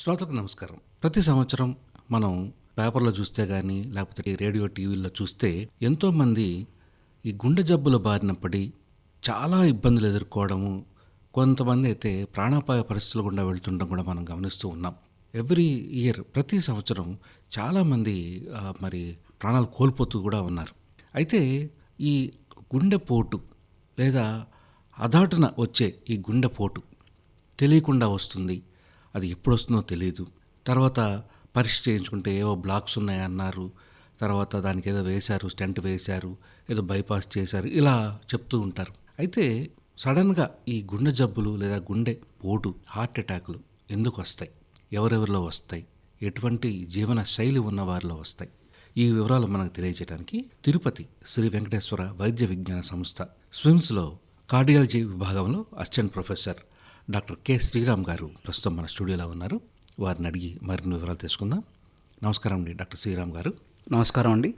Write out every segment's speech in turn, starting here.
శ్రోతలకు నమస్కారం. ప్రతి సంవత్సరం మనం పేపర్లో చూస్తే కానీ లేకపోతే రేడియో టీవీల్లో చూస్తే ఎంతోమంది ఈ గుండె జబ్బుల బారిన పడి చాలా ఇబ్బందులు ఎదుర్కోవడము, కొంతమంది అయితే ప్రాణాపాయ పరిస్థితులు గుండా వెళ్తుండడం కూడా మనం గమనిస్తూ ఉన్నాం. ఎవ్రీ ఇయర్ ప్రతి సంవత్సరం చాలామంది మరి ప్రాణాలు కోల్పోతూ కూడా ఉన్నారు. అయితే ఈ గుండెపోటు లేదా అదాటున వచ్చే ఈ గుండెపోటు తెలియకుండా వస్తుంది. అది ఎప్పుడు వస్తుందో తెలియదు. తర్వాత పరీక్ష చేయించుకుంటే ఏవో బ్లాక్స్ ఉన్నాయన్నారు. తర్వాత దానికి ఏదో వేశారు, స్టెంట్ వేశారు, ఏదో బైపాస్ చేశారు, ఇలా చెప్తూ ఉంటారు. అయితే సడన్గా ఈ గుండె జబ్బులు లేదా గుండె పోటు, హార్ట్ అటాక్లు ఎందుకు వస్తాయి, ఎవరెవరిలో వస్తాయి, ఎటువంటి జీవన శైలి ఉన్న వారిలో వస్తాయి, ఈ వివరాలు మనకు తెలియజేయడానికి తిరుపతి శ్రీ వెంకటేశ్వర వైద్య విజ్ఞాన సంస్థ స్విమ్స్లో కార్డియాలజీ విభాగంలో assistant professor doctor K Sriram గారు ప్రస్తుతం మన స్టూడియోలో ఉన్నారు. వారిని అడిగి మరిన్ని వివరాలు తెలుసుకుందాం. నమస్కారం అండి డాక్టర్ శ్రీరామ్ గారు. నమస్కారం అండి.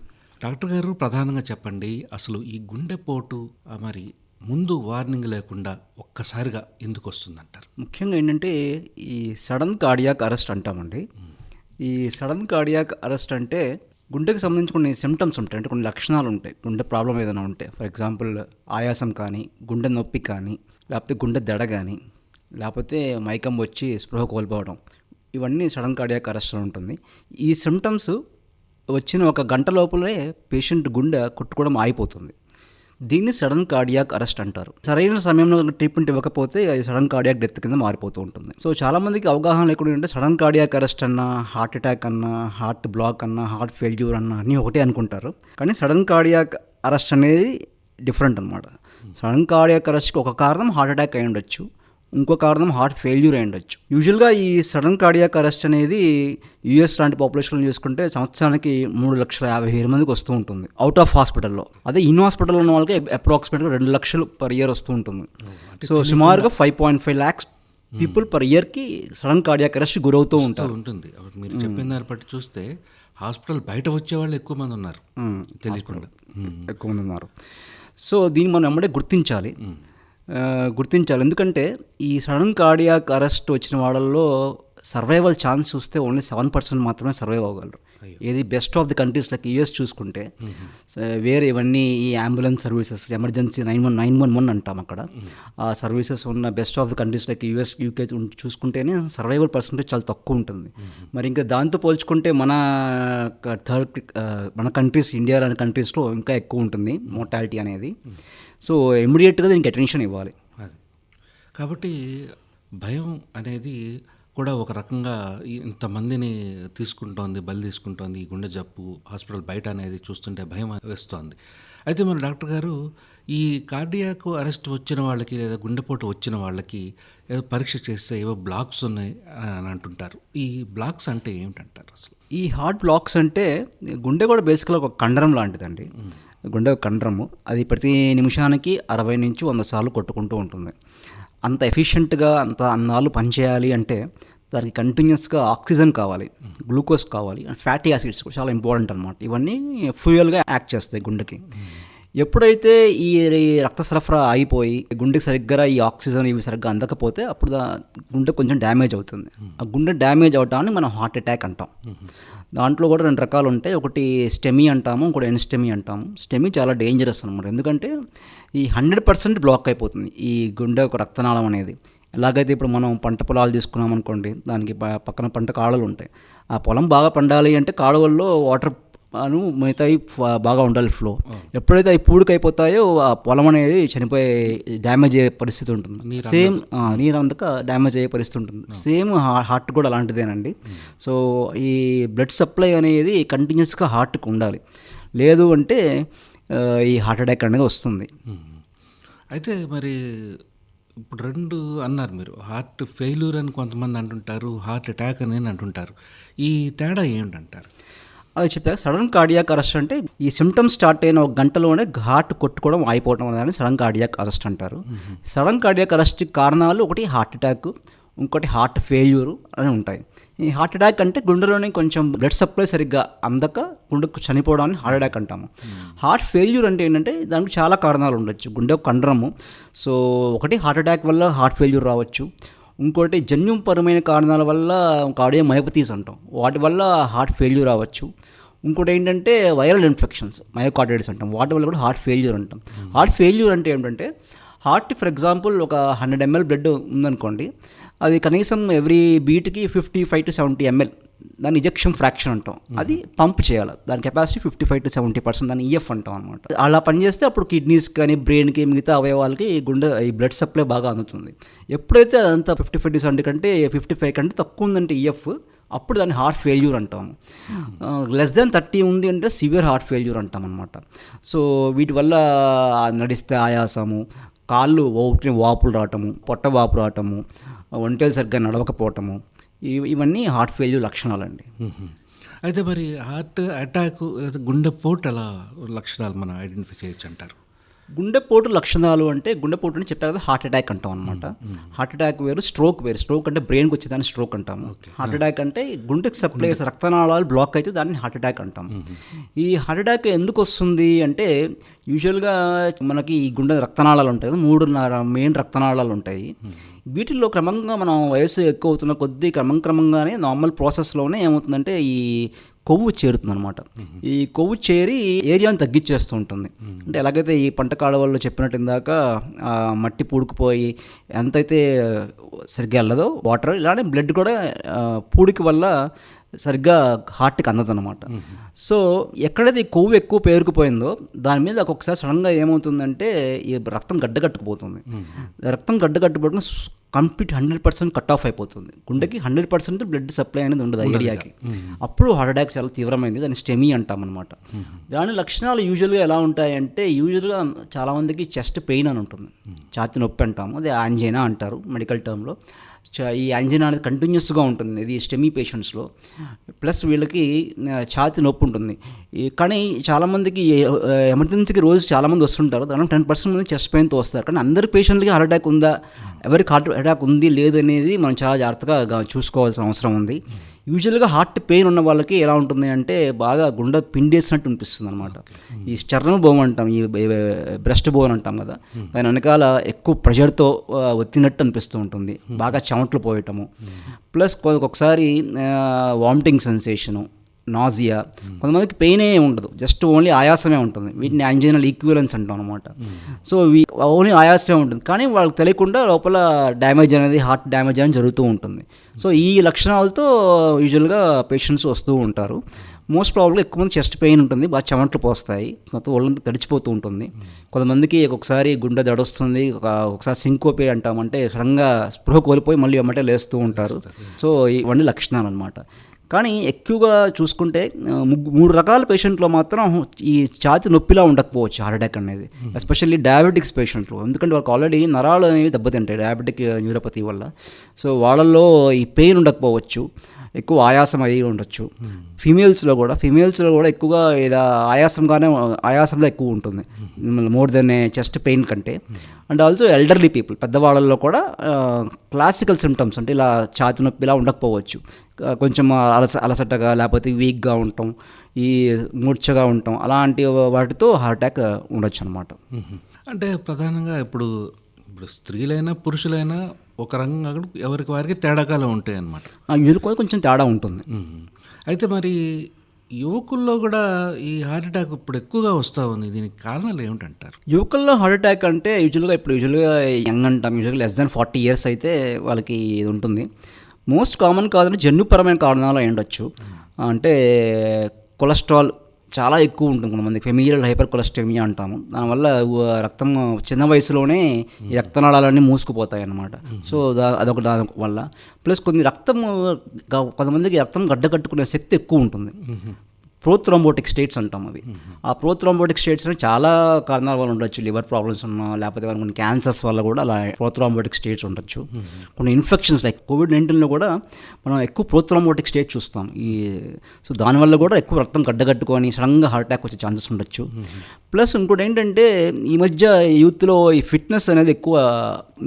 డాక్టర్ గారు, ప్రధానంగా చెప్పండి, అసలు ఈ గుండెపోటు మరి ముందు వార్నింగ్ లేకుండా ఒక్కసారిగా ఎందుకు వస్తుందంటారు? ముఖ్యంగా ఏంటంటే ఈ సడన్ కార్డియాక్ అరెస్ట్ అంటామండి. ఈ సడన్ కార్డియాక్ అరెస్ట్ అంటే గుండెకి సంబంధించి కొన్ని సిమ్టమ్స్ ఉంటాయి, అంటే కొన్ని లక్షణాలు ఉంటాయి. గుండె ప్రాబ్లం ఏదైనా ఉంటే, ఫర్ ఎగ్జాంపుల్ ఆయాసం కానీ, గుండె నొప్పి కానీ, లేకపోతే గుండె దడ కానీ, లేకపోతే మైకం వచ్చి స్పృహ కోల్పోవడం, ఇవన్నీ సడన్ కార్డియాక్ అరెస్ట్లో ఉంటుంది. ఈ సిమ్టమ్స్ వచ్చిన ఒక గంట లోపలే పేషెంట్ గుండె కొట్టుకోవడం ఆగిపోతుంది. దీన్ని సడన్ కార్డియాక్ అరెస్ట్ అంటారు. సరైన సమయంలో ట్రీట్మెంట్ ఇవ్వకపోతే అది సడన్ కార్డియాక్ డెత్ కింద మారిపోతూ ఉంటుంది. సో చాలామందికి అవగాహన లేకుండా ఏంటంటే సడన్ కార్డియాక్ అరెస్ట్ అన్నా, హార్ట్ అటాక్ అన్నా, హార్ట్ బ్లాక్ అన్నా, హార్ట్ ఫెయిల్యూర్ అన్నా అన్నీ ఒకటే అనుకుంటారు. కానీ సడన్ కార్డియాక్ అరెస్ట్ అనేది డిఫరెంట్ అనమాట. సడన్ కార్డియాక్ అరెస్ట్కి ఒక కారణం హార్ట్ అటాక్ అయి ఉండొచ్చు, ఇంకో కారణం హార్ట్ ఫెయిల్యూర్ అయి ఉండొచ్చు. యూజువల్గా ఈ సడన్ కార్డియాక్ అరెస్ట్ అనేది యూఎస్ లాంటి పాపులేషన్లో చూసుకుంటే సంవత్సరానికి 3,50,000 మందికి వస్తూ ఉంటుంది అవుట్ ఆఫ్ హాస్పిటల్లో. అదే ఇన్ హాస్పిటల్లో ఉన్న వాళ్ళకి అప్రాక్సిమేట్గా 2 లక్షలు పర్ ఇయర్ వస్తూ ఉంటుంది. సో సుమారుగా 5.5 lakhs పీపుల్ పర్ ఇయర్కి సడన్ కార్డియాక్ అరెస్ట్ గురవుతూ ఉంటుంది. మీరు చెప్పిన దాన్ని బట్టి చూస్తే హాస్పిటల్ బయట వచ్చే వాళ్ళు ఎక్కువ మంది ఉన్నారు, తెలియకుండా ఎక్కువ మంది ఉన్నారు. సో దీన్ని మనం వెంబడే గుర్తించాలి. ఎందుకంటే ఈ సడన్ కార్డియాక్ అరెస్ట్ వచ్చిన వాళ్ళల్లో సర్వైవల్ ఛాన్స్ చూస్తే ఓన్లీ 7% మాత్రమే సర్వైవ్ అవ్వగలరు. ఏది best of the countries like US చూసుకుంటే, వేరే ఇవన్నీ ఈ అంబులెన్స్ సర్వీసెస్, ఎమర్జెన్సీ 911 అంటాం అక్కడ, ఆ సర్వీసెస్ ఉన్న best of the countries like US, UK చూసుకుంటేనే సర్వైవల్ పర్సెంటేజ్ చాలా తక్కువ ఉంటుంది. మరి ఇంకా దాంతో పోల్చుకుంటే మన కంట్రీస్, ఇండియా లాంటి కంట్రీస్లో ఇంకా ఎక్కువ ఉంటుంది మోర్టాలిటీ అనేది. సో ఇమ్మీడియట్గా దీనికి అటెన్షన్ ఇవ్వాలి. కాబట్టి భయం అనేది కూడా ఒక రకంగా ఇంతమందిని బలి తీసుకుంటోంది ఈ గుండె జబ్బు హాస్పిటల్ బయట అనేది చూస్తుంటే భయం వేస్తోంది. అయితే మన డాక్టర్ గారు, ఈ కార్డియాక్ అరెస్ట్ వచ్చిన వాళ్ళకి లేదా గుండెపోటు వచ్చిన వాళ్ళకి ఏదో పరీక్ష చేస్తే ఏవో బ్లాక్స్ ఉన్నాయి అని అంటుంటారు. ఈ బ్లాక్స్ అంటే ఏమిటంటారు అసలు? ఈ హార్ట్ బ్లాక్స్ అంటే గుండె కూడా బేసిక్గా ఒక కండరం లాంటిదండి. గుండె కండరము, అది ప్రతి నిమిషానికి 60 నుంచి 100 సార్లు కొట్టుకుంటూ ఉంటుంది. అంత ఎఫిషియెంట్గా అంత అన్నాళ్ళు పనిచేయాలి అంటే దానికి కంటిన్యూస్గా ఆక్సిజన్ కావాలి, గ్లూకోజ్ కావాలి, ఫ్యాటీ యాసిడ్స్ కూడా చాలా ఇంపార్టెంట్ అనమాట. ఇవన్నీ ఫ్యూయల్గా యాక్ట్ చేస్తాయి గుండెకి. ఎప్పుడైతే ఈ రక్త సరఫరా అయిపోయి గుండెకి సరిగ్గా ఈ ఆక్సిజన్ ఇవి సరిగ్గా అందకపోతే అప్పుడు గుండె కొంచెం డ్యామేజ్ అవుతుంది. ఆ గుండె డ్యామేజ్ అవటాన్ని మనం హార్ట్ అటాక్ అంటాం. దాంట్లో కూడా 2 రకాలు ఉంటాయి. ఒకటి స్టెమీ అంటాము, ఇంకోటి ఎన్స్టెమీ అంటాము. స్టెమీ చాలా డేంజరస్ అనమాట, ఎందుకంటే ఈ 100% బ్లాక్ అయిపోతుంది ఈ గుండె ఒక రక్తనాళం అనేది. ఎలాగైతే ఇప్పుడు మనం పంట పొలాలు తీసుకున్నాం అనుకోండి, దానికి పక్కన పంట కాలువలు ఉంటాయి. ఆ పొలం బాగా పండాలి అంటే కాలువల్లో వాటర్ మిగతాయి బాగా ఉండాలి ఫ్లో. ఎప్పుడైతే అవి పూడికైపోతాయో ఆ పొలం అనేది చనిపోయే, డ్యామేజ్ అయ్యే పరిస్థితి ఉంటుంది. సేమ్ నీరు అందక డ్యామేజ్ అయ్యే పరిస్థితి ఉంటుంది. సేమ్ హార్ట్ కూడా అలాంటిదేనండి. సో ఈ బ్లడ్ సప్లై అనేది కంటిన్యూస్గా హార్ట్కి ఉండాలి, లేదు అంటే ఈ హార్ట్ అటాక్ అనేది వస్తుంది. అయితే మరి ఇప్పుడు 2 అన్నారు మీరు, హార్ట్ ఫెయిల్యూర్ అని కొంతమంది అంటుంటారు, హార్ట్ అటాక్ అని అంటుంటారు. ఈ తేడా ఏంటంటారు? అది చెప్పాక సడన్ కార్డియాక్ అరెస్ట్ అంటే ఈ సిమ్టమ్స్ స్టార్ట్ అయిన ఒక గంటలోనే హార్ట్ కొట్టుకోవడం ఆగిపోవడం అనేది సడన్ కార్డియాక్ అరెస్ట్ అంటారు. సడన్ కార్డియాక్ అరెస్ట్ కారణాలు ఒకటి హార్ట్ అటాక్, ఇంకోటి హార్ట్ ఫెయిల్యూర్ అని ఉంటాయి. ఈ హార్ట్ అటాక్ అంటే గుండెలోనే కొంచెం బ్లడ్ సప్లై సరిగ్గా అందక గుండెకు చనిపోవడాన్ని హార్ట్ అటాక్ అంటాము. హార్ట్ ఫెయిల్యూర్ అంటే ఏంటంటే దానికి చాలా కారణాలు ఉండొచ్చు. గుండె కండరము, సో ఒకటి హార్ట్ అటాక్ వల్ల హార్ట్ ఫెయిల్యూర్ రావచ్చు, ఇంకోటి జన్యుపరమైన కారణాల వల్ల కార్డియోమయోపతీస్ అంటాం, వాటి వల్ల హార్ట్ ఫెయిల్యూర్ అవ్వచ్చు. ఇంకోటి ఏంటంటే వైరల్ ఇన్ఫెక్షన్స్, మయోకార్డైటిస్ అంటాం, వాటి వల్ల కూడా హార్ట్ ఫెయిల్యూర్ అంటాం. హార్ట్ ఫెయిల్యూర్ అంటే ఏంటంటే హార్ట్ ఫర్ ఎగ్జాంపుల్ ఒక 100 ml బ్లడ్ ఉందనుకోండి, అది కనీసం ఎవ్రీ బీట్కి 55 to 70 ml దాన్ని ఇజెక్షన్ ఫ్రాక్షన్ అంటాం, అది పంప్ చేయాలి. దాని కెపాసిటీ 55 to 70%, దాన్ని ఈఎఫ్ అంటాం అనమాట. అలా పనిచేస్తే అప్పుడు కిడ్నీస్ కానీ బ్రెయిన్కి మిగతా అవయవాలకి ఈ బ్లడ్ సప్లై బాగా అందుతుంది. ఎప్పుడైతే అదంతా 55 to 70 కంటే 55 కంటే తక్కువ ఉందంటే ఈఎఫ్, అప్పుడు దాన్ని హార్ట్ ఫెయిల్యూర్ అంటాము. లెస్ దెన్ 30 ఉంది అంటే సివియర్ హార్ట్ ఫెయిల్యూర్ అంటాం అనమాట. సో వీటి వల్ల నడిస్తే ఆయాసము, కాళ్ళు వాపులు రావటము, పొట్ట వాపు రావటము, ఒంటేలు సరిగ్గా నడవకపోవటము, ఇవన్నీ హార్ట్ ఫెయిల్యూర్ లక్షణాలండి. అయితే మరి హార్ట్ అటాక్ లేదా గుండెపోటు అలా లక్షణాలు మనం ఐడెంటిఫై చేయొచ్చు అంటారు? గుండెపోటు లక్షణాలు అంటే గుండెపోటు అని చెప్పారు కదా, హార్ట్ అటాక్ అంటాం అనమాట. హార్ట్ అటాక్ వేరు, స్ట్రోక్ వేరు. స్ట్రోక్ అంటే బ్రెయిన్కి వచ్చేదాన్ని స్ట్రోక్ అంటాము. హార్ట్ అటాక్ అంటే గుండెకి సప్లై రక్తనాళాలు బ్లాక్ అయితే దాన్ని హార్ట్ అటాక్ అంటాం. ఈ హార్ట్ అటాక్ ఎందుకు వస్తుంది అంటే యూజువల్గా మనకి ఈ గుండె రక్తనాళాలు ఉంటాయి, 3 మెయిన్ రక్తనాళాలు ఉంటాయి. వీటిల్లో క్రమంగా మనం వయసు ఎక్కువ అవుతున్న కొద్దీ క్రమంగానే నార్మల్ ప్రాసెస్లోనే ఏమవుతుందంటే ఈ కొవ్వు చేరుతుంది అనమాట. ఈ కొవ్వు చేరి ఏరియాని తగ్గించేస్తూ ఉంటుంది. అంటే ఎలాగైతే ఈ పంట కాలువల్లో చెప్పినట్టు ఇందాక మట్టి పూడుకుపోయి ఎంతైతే సరిగ్గా వెళ్ళదో వాటర్, ఇలానే బ్లడ్ కూడా పూడికి వల్ల సరిగ్గా హార్ట్కి అందదన్నమాట. సో ఎక్కడైతే ఈ కొవ్వు ఎక్కువ పేరుకుపోయిందో దాని మీద ఒక్కొక్కసారి సడన్గా ఏమవుతుందంటే ఈ రక్తం గడ్డకట్టుకుపోతుంది. రక్తం గడ్డకట్టుపోవడం కంప్లీట్ 100% కట్ ఆఫ్ అయిపోతుంది. గుండెకి 100% బ్లడ్ సప్లై అనేది ఉండదు ఆ ఏరియాకి. అప్పుడు హార్ట్ అటాక్ చాలా తీవ్రమైంది, దాన్ని స్టెమీ అంటాం అనమాట. దాని లక్షణాలు యూజువల్గా ఎలా ఉంటాయంటే యూజువల్గా చాలామందికి చెస్ట్ పెయిన్ అని ఉంటుంది, ఛాతీ నొప్పి అంటాము, అది యాంజైనా అంటారు మెడికల్ టర్మ్లో. ఈ యాంజైనా అనేది కంటిన్యూస్గా ఉంటుంది ఇది స్టెమీ పేషెంట్స్లో. ప్లస్ వీళ్ళకి ఛాతీ నొప్పి ఉంటుంది. కానీ చాలామందికి ఎమర్జెన్సీకి రోజు చాలామంది వస్తుంటారు, దానిలో 10% మంది చెస్ట్ పెయిన్తో వస్తారు. కానీ అందరి పేషెంట్లకి హార్ట్ అటాక్ ఉందా, ఎవరికి హార్ట్ అటాక్ ఉంది లేదు అనేది మనం చాలా జాగ్రత్తగా చూసుకోవాల్సిన అవసరం ఉంది. యూజువల్గా హార్ట్ పెయిన్ ఉన్న వాళ్ళకి ఎలా ఉంటుంది అంటే బాగా గుండె పిండేసినట్టు అనిపిస్తుంది అనమాట. ఈ స్టెర్నల్ బోన్ అంటాం, ఈ బ్రెస్ట్ బోన్ అంటాం కదా, దాని వెనకాల ఎక్కువ ప్రెషర్తో ఒత్తినట్టు అనిపిస్తూ ఉంటుంది, బాగా చెమటలు పోయటము, ప్లస్ ఒకసారి వామిటింగ్ సెన్సేషను, నాజియా. కొంతమందికి పెయిన్ ఉండదు, జస్ట్ ఓన్లీ ఆయాసమే ఉంటుంది, వీటిని యాంజైనల్ ఈక్వివలెన్స్ అంటాం అనమాట. సో ఓన్లీ ఆయాసమే ఉంటుంది, కానీ వాళ్ళకి తెలియకుండా లోపల డ్యామేజ్ అనేది, హార్ట్ డ్యామేజ్ అనేది జరుగుతూ ఉంటుంది. సో ఈ లక్షణాలతో యూజువల్గా పేషెంట్స్ వస్తూ ఉంటారు. మోస్ట్ ప్రాబ్లీ ఎక్కువ మంది చెస్ట్ పెయిన్ ఉంటుంది, బాగా చెమటలు పోస్తాయి, మొత్తం ఒళ్ళంతా తడిచిపోతూ ఉంటుంది. కొంతమందికి ఒకసారి గుండె దడొస్తుంది, ఒకసారి సింకోపే అంటామంటే సడన్గా స్పృహ కోల్పోయి మళ్ళీ వెంబటే లేస్తూ ఉంటారు. సో ఇవన్నీ లక్షణాలు అనమాట. కానీ ఎక్కువగా చూసుకుంటే 3 రకాల పేషెంట్లో మాత్రం ఈ ఛాతీ నొప్పిలా ఉండకపోవచ్చు హార్ట్ అటాక్ అనేది, ఎస్పెషల్లీ డయాబెటిక్స్ పేషెంట్లు. ఎందుకంటే వాళ్ళకి ఆల్రెడీ నరాలు అనేవి దెబ్బతింటాయి డయాబెటిక్ న్యూరోపతి వల్ల. సో వాళ్ళల్లో ఈ పెయిన్ ఉండకపోవచ్చు, ఎక్కువ ఆయాసం అయ్యి ఉండొచ్చు. ఫీమేల్స్లో కూడా ఎక్కువగా ఇలా ఆయాసంలో ఎక్కువ ఉంటుంది, మోర్ దెన్ చెస్ట్ పెయిన్ కంటే. అండ్ ఆల్సో ఎల్డర్లీ పీపుల్, పెద్దవాళ్ళల్లో కూడా క్లాసికల్ సిమ్టమ్స్ అంటే ఇలా ఛాతీ నొప్పి ఇలా ఉండకపోవచ్చు, కొంచెం అలసటగా లేకపోతే వీక్గా ఉండటం, ఈ మూర్ఛగా ఉండటం, అలాంటి వాటితో హార్ట్ అటాక్ ఉండొచ్చు అనమాట. అంటే ప్రధానంగా ఇప్పుడు స్త్రీలైనా పురుషులైనా ఒక రకంగా ఎవరికి వారికి తేడాకాలు ఉంటాయి అన్నమాట. యువకులు కొంచెం తేడా ఉంటుంది. అయితే మరి యువకుల్లో కూడా ఈ హార్ట్ అటాక్ ఇప్పుడు ఎక్కువగా వస్తూ ఉంది, దీనికి కారణాలు ఏమిటంటారు? యువకుల్లో హార్ట్ అటాక్ అంటే యూజువల్గా యంగ్ అంటాం, యూజువల్గా less than 40 years అయితే వాళ్ళకి ఇది ఉంటుంది. మోస్ట్ కామన్ కాదంటే జన్యుపరమైన కారణాలు అయి ఉండొచ్చు. అంటే కొలెస్ట్రాల్ చాలా ఎక్కువ ఉంటుంది కొంతమంది, ఫెమిలియల్ హైపర్ కొలెస్ట్రేమియా అంటాము. దానివల్ల రక్తం చిన్న వయసులోనే ఈ రక్తనాళాలన్నీ మూసుకుపోతాయి అన్నమాట. సో దాని వల్ల ప్లస్ కొంతమందికి రక్తం గడ్డకట్టుకునే శక్తి ఎక్కువ ఉంటుంది. ప్రోథ్రోంబోటిక్ స్టేట్స్ అంటాం అవి. ఆ ప్రోథ్రోంబోటిక్ స్టేట్స్ అనేవి చాలా కారణాల వల్ల ఉండొచ్చు, లివర్ ప్రాబ్లమ్స్ ఉన్నా లేకపోతే కొన్ని క్యాన్సర్స్ వల్ల కూడా అలా ప్రోథ్రోంబోటిక్ స్టేట్స్ ఉండొచ్చు. కొన్ని ఇన్ఫెక్షన్స్ లైక్ కోవిడ్-19లో కూడా మనం ఎక్కువ ప్రోథ్రోంబోటిక్ స్టేట్ చూస్తాం. సో దానివల్ల కూడా ఎక్కువ రక్తం గడ్డగట్టుకొని సడన్గా హార్ట్ అటాక్ వచ్చే ఛాన్సెస్ ఉండొచ్చు. ప్లస్ ఇంకోటి ఏంటంటే ఈ మధ్య యూత్లో ఈ ఫిట్నెస్ అనేది ఎక్కువ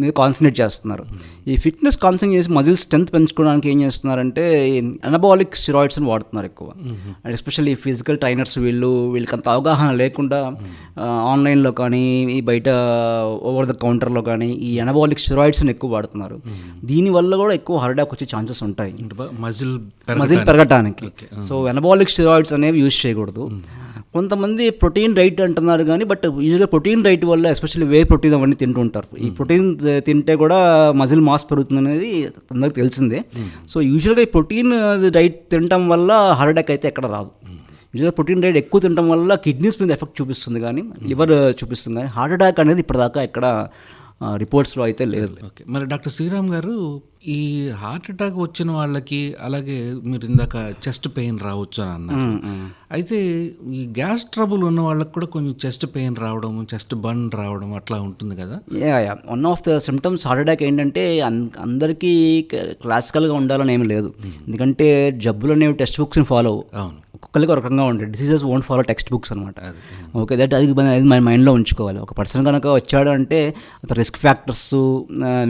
మీద కాన్సన్ట్రేట్ చేస్తున్నారు. ఈ ఫిట్నెస్ కాన్సన్ట్రేట్ చేసి మజిల్ స్ట్రెంత్ పెంచుకోవడానికి ఏం చేస్తున్నారంటే అనబాలిక్ స్టెరాయిడ్స్ అని వాడుతున్నారు ఎక్కువ. And especially especially physical trainers వీళ్ళకి అంత అవగాహన లేకుండా ఆన్లైన్లో కానీ ఈ బయట ఓవర్ ద కౌంటర్లో కానీ ఈ ఎనబాలిక్ స్టెరాయిడ్స్ని ఎక్కువ వాడుతున్నారు. దీనివల్ల కూడా ఎక్కువ హార్ట్ అటాక్ వచ్చే ఛాన్సెస్ ఉంటాయి మజిల్ పెరగటానికి. సో ఎనబాలిక్ స్టెరాయిడ్స్ అనేవి యూజ్ చేయకూడదు. కొంతమంది ప్రోటీన్ డైట్ అంటున్నారు కానీ బట్ యూజువల్గా ప్రోటీన్ డైట్ వల్ల ఎస్పెషల్లీ వే ప్రోటీన్ అవన్నీ తింటూ ఉంటారు. ఈ ప్రోటీన్ తింటే కూడా మజిల్ మాస్ పెరుగుతుంది అనేది అందరికి తెలిసిందే. సో యూజువల్గా ఈ ప్రోటీన్ డైట్ తినటం వల్ల హార్ట్ అటాక్ అయితే ఎక్కడ రాదు. యూజువల్గా ప్రోటీన్ డైట్ ఎక్కువ తినడం వల్ల కిడ్నీస్ మీద ఎఫెక్ట్ చూపిస్తుంది కానీ లివర్ చూపిస్తుంది కానీ హార్ట్ అటాక్ అనేది ఇప్పటిదాకా ఎక్కడ రిపోర్ట్స్లో అయితే లేదు. ఓకే, మరి డాక్టర్ శ్రీరామ్ గారు, ఈ హార్ట్ అటాక్ వచ్చిన వాళ్ళకి అలాగే మీరు ఇందాక చెస్ట్ పెయిన్ రావచ్చు అని అన్నారు. అయితే ఈ గ్యాస్ ట్రబుల్ ఉన్న వాళ్ళకి కూడా కొంచెం చెస్ట్ పెయిన్ రావడం, చెస్ట్ బర్న్ రావడం అట్లా ఉంటుంది కదా? One of the symptoms heart attack ఏంటంటే అందరికీ క్లాసికల్గా ఉండాలని ఏమి లేదు. ఎందుకంటే జబ్బులు అనేవి టెక్స్ట్ బుక్స్ని ఫాలో అవును, ఒక్కొక్కరికి ఒక రకంగా ఉంటాయి. Diseases won't follow text books అనమాట. ఓకే, అది మన మైండ్లో ఉంచుకోవాలి. ఒక పర్సన్ కనుక వచ్చాడు అంటే రిస్క్ ఫ్యాక్టర్స్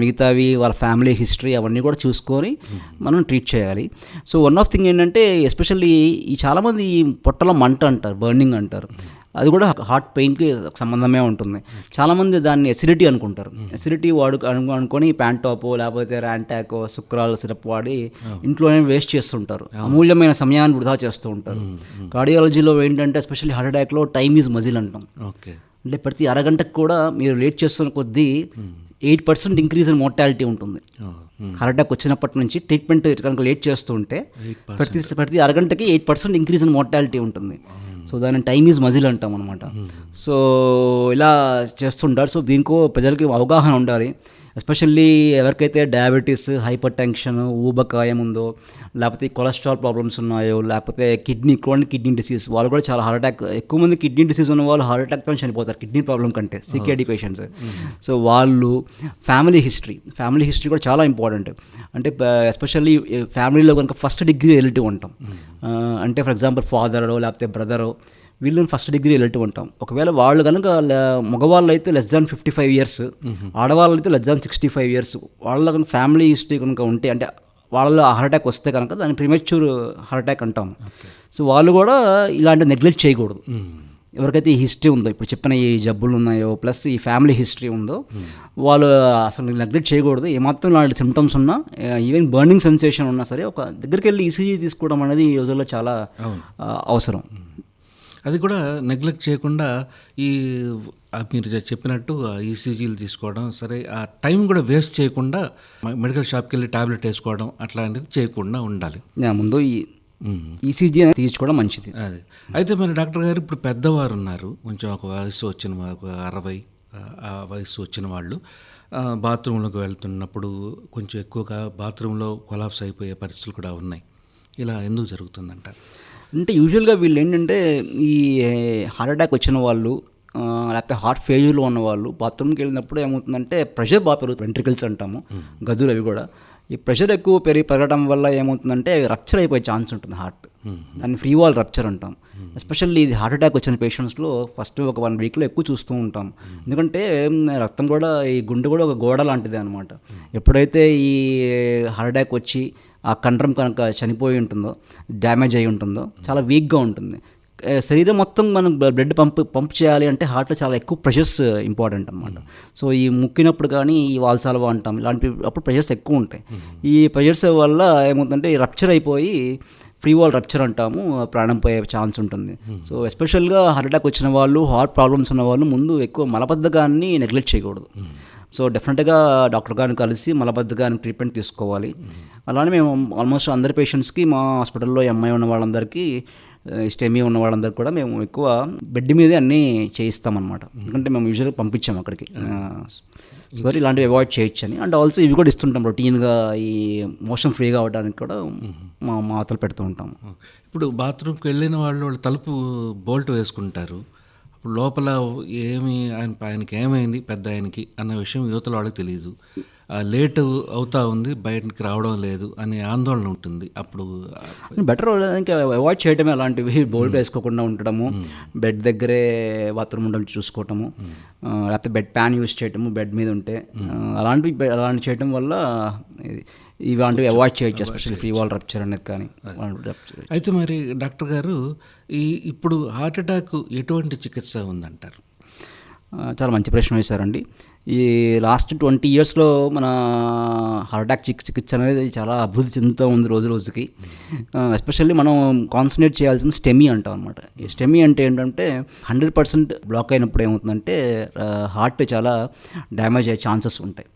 మిగతావి వాళ్ళ ఫ్యామిలీ హిస్టరీ అవన్నీ కూడా చూసుకొని మనం ట్రీట్ చేయాలి. సో వన్ ఆఫ్ థింగ్ ఏంటంటే ఎస్పెషల్లీ ఈ చాలామంది ఈ పొట్టలో మంట అంటారు, బర్నింగ్ అంటారు. అది కూడా హార్ట్ పెయిన్కి సంబంధమే ఉంటుంది. చాలామంది దాన్ని ఎసిడిటీ అనుకుంటారు. ఎసిడిటీ అనుకొని ప్యాంటాపో లేకపోతే ర్యాంటాకో సుక్రాల్ సిరప్ వాడి ఇంట్లోనే వేస్ట్ చేస్తుంటారు. అమూల్యమైన సమయాన్ని వృధా చేస్తూ ఉంటారు. కార్డియాలజీలో ఏంటంటే ఎస్పెషల్లీ హార్ట్ అటాక్లో టైమ్ ఈజ్ మజిల్ అంటాం. అంటే ప్రతి అరగంటకు కూడా మీరు లేట్ చేస్తున్న కొద్దీ 8% ఇంక్రీజ్ ఇన్ మోర్టాలిటీ ఉంటుంది. హార్ట్ అటాక్ వచ్చినప్పటి నుంచి ట్రీట్మెంట్ కనుక లేట్ చేస్తూ ఉంటే ప్రతి అరగంటకి 8% ఇంక్రీజ్ ఇన్ మోర్టాలిటీ ఉంటుంది. సో దాని టైమ్ ఈజ్ మజిల్ అంటాం అనమాట. సో ఇలా చేస్తుంటారు. సో దీనికో ప్రజలకి అవగాహన ఉండాలి. ఎస్పెషల్లీ ఎవరికైతే డయాబెటీస్, హైపర్ టెన్షన్, ఊబకాయం ఉందో, లేకపోతే కొలెస్ట్రాల్ ప్రాబ్లమ్స్ ఉన్నాయో, లేకపోతే క్రానిక్ కిడ్నీ డిసీజ్, వాళ్ళు కూడా చాలా హార్ట్ అటాక్. ఎక్కువ మంది కిడ్నీ డిసీజ్ ఉన్న వాళ్ళు హార్ట్ అటాక్తో చనిపోతారు కిడ్నీ ప్రాబ్లం కంటే, సికేడి పేషెంట్స్. సో వాళ్ళు ఫ్యామిలీ హిస్టరీ కూడా చాలా ఇంపార్టెంట్. అంటే ఎస్పెషల్లీ ఫ్యామిలీలో కనుక ఫస్ట్ డిగ్రీ రిలేటివ్ ఉంటాం. అంటే ఫర్ ఎగ్జాంపుల్ ఫాదరో లేకపోతే బ్రదరో, వీళ్ళని ఫస్ట్ డిగ్రీ రిలేటివ్ ఉంటాం. ఒకవేళ వాళ్ళు కనుక మగవాళ్ళు అయితే >55 years, ఆడవాళ్ళు అయితే >65 years, వాళ్ళ కనుక ఫ్యామిలీ హిస్టరీ కనుక ఉంటే, అంటే వాళ్ళలో హార్ట్ అటాక్ వస్తే కనుక దాన్ని ప్రిమెచ్యూర్ హార్ట్ అటాక్ అంటాం. సో వాళ్ళు కూడా ఇలాంటి నెగ్లెక్ట్ చేయకూడదు. ఎవరికైతే ఈ హిస్టరీ ఉందో, ఇప్పుడు చెప్పిన ఈ జబ్బులు ఉన్నాయో ప్లస్ ఈ ఫ్యామిలీ హిస్టరీ ఉందో, వాళ్ళు అసలు నెగ్లెక్ట్ చేయకూడదు. ఏమాత్రం ఇలాంటి సిమ్టమ్స్ ఉన్నా, ఈవెన్ బర్నింగ్ సెన్సేషన్ ఉన్నా సరే ఒక దగ్గరికి వెళ్ళి ఈసీజీ తీసుకోవడం అనేది ఈ రోజుల్లో చాలా అవసరం. అది కూడా నెగ్లెక్ట్ చేయకుండా ఈ మీరు చెప్పినట్టు ఈసీజీలు తీసుకోవడం, సరే ఆ టైం కూడా వేస్ట్ చేయకుండా మెడికల్ షాప్కి వెళ్ళి టాబ్లెట్ వేసుకోవడం అట్లాంటిది చేయకుండా ఉండాలి. ముందు ఈసీజీ అనేది తీసుకోవడం మంచిది. అది అయితే మరి డాక్టర్ గారు, ఇప్పుడు పెద్దవారు ఉన్నారు, కొంచెం ఒక వయసు వచ్చిన 60 ఆ వయసు వచ్చిన వాళ్ళు బాత్రూంలోకి వెళ్తున్నప్పుడు కొంచెం ఎక్కువగా బాత్రూంలో కొలాప్స్ అయిపోయే పరిస్థితులు కూడా ఉన్నాయి. ఇలా ఎందుకు జరుగుతుందంటారు? అంటే యూజువల్గా వీళ్ళు ఏంటంటే ఈ హార్ట్ అటాక్ వచ్చిన వాళ్ళు లేకపోతే హార్ట్ ఫెయిల్యూర్లో ఉన్న వాళ్ళు బాత్రూమ్కి వెళ్ళినప్పుడు ఏమవుతుందంటే ప్రెషర్ బాగా పెరుగుతుంది. వెంట్రికల్స్ అంటాము, గదులు, అవి కూడా ఈ ప్రెషర్ ఎక్కువ పెరగడం వల్ల ఏమవుతుందంటే రప్చర్ అయిపోయే ఛాన్స్ ఉంటుంది హార్ట్. దాన్ని ఫ్రీ వాల్ రప్చర్ అంటాం. ఎస్పెషల్లీ ఇది హార్ట్ అటాక్ వచ్చిన పేషెంట్స్లో ఫస్ట్ ఒక 1 weekలో ఎక్కువ చూస్తూ ఉంటాం. ఎందుకంటే రక్తం కూడా, ఈ గుండె కూడా ఒక గోడ లాంటిదే అనమాట. ఎప్పుడైతే ఈ హార్ట్ అటాక్ వచ్చి ఆ కండరం కనుక చనిపోయి ఉంటుందో, డ్యామేజ్ అయి ఉంటుందో, చాలా వీక్గా ఉంటుంది. శరీరం మొత్తం మనం బ్లడ్ పంప్ చేయాలి అంటే హార్ట్లో చాలా ఎక్కువ ప్రెషర్స్ ఇంపార్టెంట్ అనమాట. సో ఈ ముక్కినప్పుడు కానీ ఈ వాల్సాల్వా అంటాం, ఇలాంటి అప్పుడు ప్రెషర్స్ ఎక్కువ ఉంటాయి. ఈ ప్రెషర్స్ వల్ల ఏమవుతుందంటే రప్చర్ అయిపోయి ఫ్రీ వాల్ రప్చర్ అంటాము, ప్రాణం పోయే ఛాన్స్ ఉంటుంది. సో ఎస్పెషల్గా హార్ట్ అటాక్ వచ్చిన వాళ్ళు, హార్ట్ ప్రాబ్లమ్స్ ఉన్న వాళ్ళు ముందు ఎక్కువ మలబద్ధకాన్ని నెగ్లెక్ట్ చేయకూడదు. సో డెఫినెట్గా డాక్టర్ గారిని కలిసి మలబద్ధకానికి ట్రీట్మెంట్ తీసుకోవాలి. అలానే మేము ఆల్మోస్ట్ అందరి పేషెంట్స్కి మా హాస్పిటల్లో ఎంఐ ఉన్న వాళ్ళందరికీ, స్టెమీ ఉన్న వాళ్ళందరికీ కూడా మేము ఎక్కువ బెడ్ మీదే అన్నీ చేయిస్తామన్నమాట. ఎందుకంటే మేము యూజువల్గా పంపించాము అక్కడికి, సో ఇలాంటివి అవాయిడ్ చేయొచ్చు అని. అండ్ ఆల్సో ఇవి కూడా ఇస్తుంటాం రొటీన్గా, ఈ మోషన్ ఫ్రీగా అవ్వడానికి కూడా మా మాతలు పెడుతూ ఉంటాము. ఇప్పుడు బాత్రూమ్కి వెళ్ళిన వాళ్ళు తలుపు బోల్ట్ వేసుకుంటారు. ఇప్పుడు లోపల ఆయనకి ఏమైంది పెద్ద ఆయనకి అన్న విషయం యువతల వాళ్ళకి తెలియదు. లేట్ అవుతా ఉంది, బయటకి రావడం లేదు అనే ఆందోళన ఉంటుంది. అప్పుడు బెటర్ ఇంకా అవాయిడ్ చేయడమే అలాంటివి. బోల్ట్ వేసుకోకుండా ఉండడము, బెడ్ దగ్గరే బాత్రూమ్ ఉండడం చూసుకోవటము, లేకపోతే బెడ్ ప్యాన్ యూజ్ చేయటము బెడ్ మీద ఉంటే, అలాంటివి చేయడం వల్ల ఇలాంటివి అవాయిడ్ చేయొచ్చు, ఎస్పెషల్లీ ఫ్రీ వాల్ రప్చర్ అనేది కానీ rupture. అయితే మరి డాక్టర్ గారు ఇప్పుడు హార్ట్ అటాక్ ఎటువంటి చికిత్స ఉందంటారు? చాలా మంచి ప్రశ్న వేశారండి. ఈ లాస్ట్ 20 ఇయర్స్లో మన హార్ట్ అటాక్ చికిత్స అనేది చాలా అభివృద్ధి చెందుతూ ఉంది రోజు రోజుకి. ఎస్పెషల్లీ మనం కాన్సన్ట్రేట్ చేయాల్సిన స్టెమీ అంటాం అనమాట. ఈ స్టెమీ అంటే ఏంటంటే 100% బ్లాక్ అయినప్పుడు ఏమవుతుందంటే హార్ట్ చాలా డ్యామేజ్ అయ్యే ఛాన్సెస్ ఉంటాయి.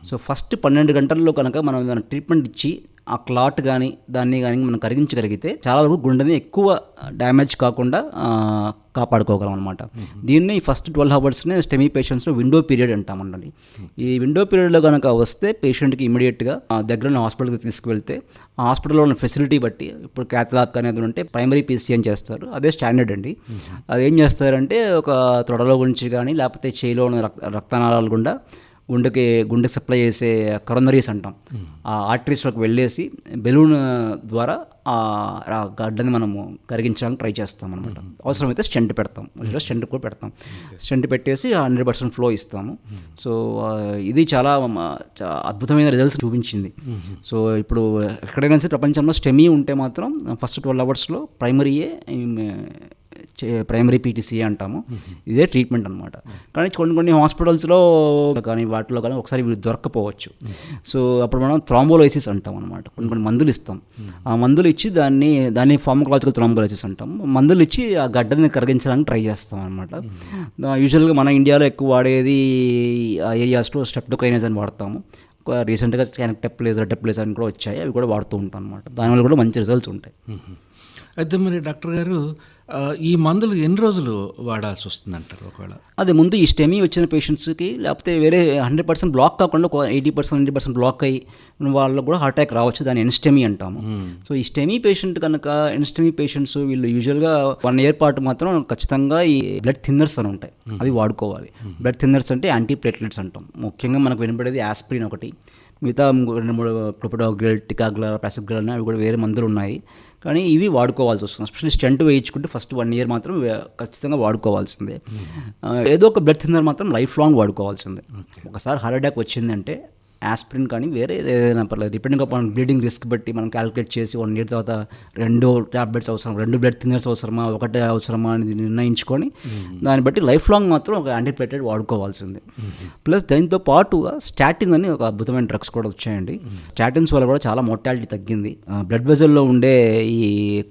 సో ఫస్ట్ 12 గంటల్లో కనుక మనం ఏదైనా ట్రీట్మెంట్ ఇచ్చి ఆ క్లాట్ కానీ దాన్ని కానీ మనం కరిగించగలిగితే చాలా వరకు గుండెని ఎక్కువ డ్యామేజ్ కాకుండా కాపాడుకోగలం అనమాట. దీన్ని ఫస్ట్ 12 అవర్స్నే స్టెమీ పేషెంట్స్లో విండో పీరియడ్ అంటామండి. ఈ విండో పీరియడ్లో కనుక వస్తే పేషెంట్కి ఇమీడియట్గా దగ్గర హాస్పిటల్కి తీసుకువెళ్తే ఆ హాస్పిటల్లో ఉన్న ఫెసిలిటీ బట్టి ఇప్పుడు క్యాథలాక్ అనేది ఉంటే ప్రైమరీ పీసీఎన్ చేస్తారు, అదే స్టాండర్డ్ అండి. అది ఏం చేస్తారంటే ఒక తొడలో గురించి కానీ లేకపోతే చేయిలో ఉన్న రక్తనాళాల గుండా గుండెకి సప్లై చేసే కరోనరీస్ అంటాం, ఆ ఆర్టరీస్లోకి వెళ్ళేసి బెలూన్ ద్వారా ఆ గడ్డని మనము కరిగించడానికి ట్రై చేస్తాం అనమాట. అవసరమైతే స్టెంట్ పెడతాం, స్టెంట్ కూడా పెడతాం. స్టెంట్ పెట్టేసి 100% ఫ్లో ఇస్తాము. సో ఇది చాలా అద్భుతమైన రిజల్ట్స్ చూపించింది. సో ఇప్పుడు ఎక్కడైనా సరే ప్రపంచంలో స్టెమీ ఉంటే మాత్రం ఫస్ట్ 12 అవర్స్లో ప్రైమరీ పీటీసీఏ అంటాము, ఇదే ట్రీట్మెంట్ అనమాట. కానీ కొన్ని హాస్పిటల్స్లో కానీ వాటిలో కానీ ఒకసారి వీళ్ళు దొరక్కపోవచ్చు. సో అప్పుడు మనం థ్రాంబోలైసిస్ అంటాం అనమాట. కొన్ని మందులు ఇస్తాం, ఆ మందులు ఇచ్చి దాన్ని ఫార్మకాలజికల్ థ్రాంబోలైసిస్ అంటాం. మందులు ఇచ్చి ఆ గడ్డని కరిగించడానికి ట్రై చేస్తాం అనమాట. యూజువల్గా మన ఇండియాలో ఎక్కువ వాడేది ఆ ఏరియాస్లో స్ట్రెప్టోకైనస్ అని వాడతాము. రీసెంట్గా టెప్లేజ్ అని కూడా వచ్చాయి, అవి కూడా వాడుతూ ఉంటాం అనమాట. దానివల్ల కూడా మంచి రిజల్ట్స్ ఉంటాయి. అయితే మరి డాక్టర్ గారు ఈ మందులు ఎన్ని రోజులు వాడాల్సి వస్తుంది అంటారు ఒకవేళ? అదే ముందు ఈ స్టెమీ వచ్చిన పేషెంట్స్కి లేకపోతే వేరే 100% బ్లాక్ కాకుండా 80% బ్లాక్ అయ్యి వాళ్ళకు కూడా హార్ట్ అటాక్ రావచ్చు, దాన్ని ఎన్స్టెమీ అంటాము. సో ఈ స్టెమీ పేషెంట్ కనుక ఎన్స్టెమీ పేషెంట్స్ వీళ్ళు యూజువల్గా 1 year పాటు మాత్రం ఖచ్చితంగా ఈ బ్లడ్ థిన్నర్స్ అని ఉంటాయి, అవి వాడుకోవాలి. బ్లడ్ థిన్నర్స్ అంటే యాంటీ ప్లేట్లెట్స్ అంటాం. ముఖ్యంగా మనకు వినపడేది ఆస్పిరిన్ ఒకటి, మిగతా 2-3 క్లోపిడాగ్రిల్, టికాగ్లర్, పాసిగ్లర్ అవి కూడా వేరే మందులు ఉన్నాయి. కానీ ఇవి వాడుకోవాల్సి వస్తుంది. ఎస్పెషల్లీ స్టెంట్ వేయించుకుంటే ఫస్ట్ 1 year మాత్రం ఖచ్చితంగా వాడుకోవాల్సిందే. ఏదో ఒక బ్లడ్ థిన్నర్ మాత్రం లైఫ్ లాంగ్ వాడుకోవాల్సిందే. ఒకసారి హార్ట్ అటాక్ వచ్చిందంటే ఆస్పిరిన్ కానీ వేరే ఏదైనా పర్లేదు, డిపెండింగ్ అపాన్ బ్లీడింగ్ రిస్క్ బట్టి మనం క్యాలిక్యులేట్ చేసి 1 year తర్వాత 2 ట్యాబ్లెట్స్ అవసరం, 2 బ్లడ్ థిన్నర్స్ అవసరమా, ఒకటే అవసరమా అని నిర్ణయించుకొని దాన్ని బట్టి లైఫ్ లాంగ్ మాత్రం ఒక యాంటీప్లేటెడ్ వాడుకోవాల్సిందే. ప్లస్ దాంతో పాటుగా స్టాటిన్ అని ఒక అద్భుతమైన డ్రగ్స్ కూడా వచ్చాయండి. స్టాటిన్స్ వల్ల కూడా చాలా మోర్టాలిటీ తగ్గింది. బ్లడ్ వెజల్లో ఉండే ఈ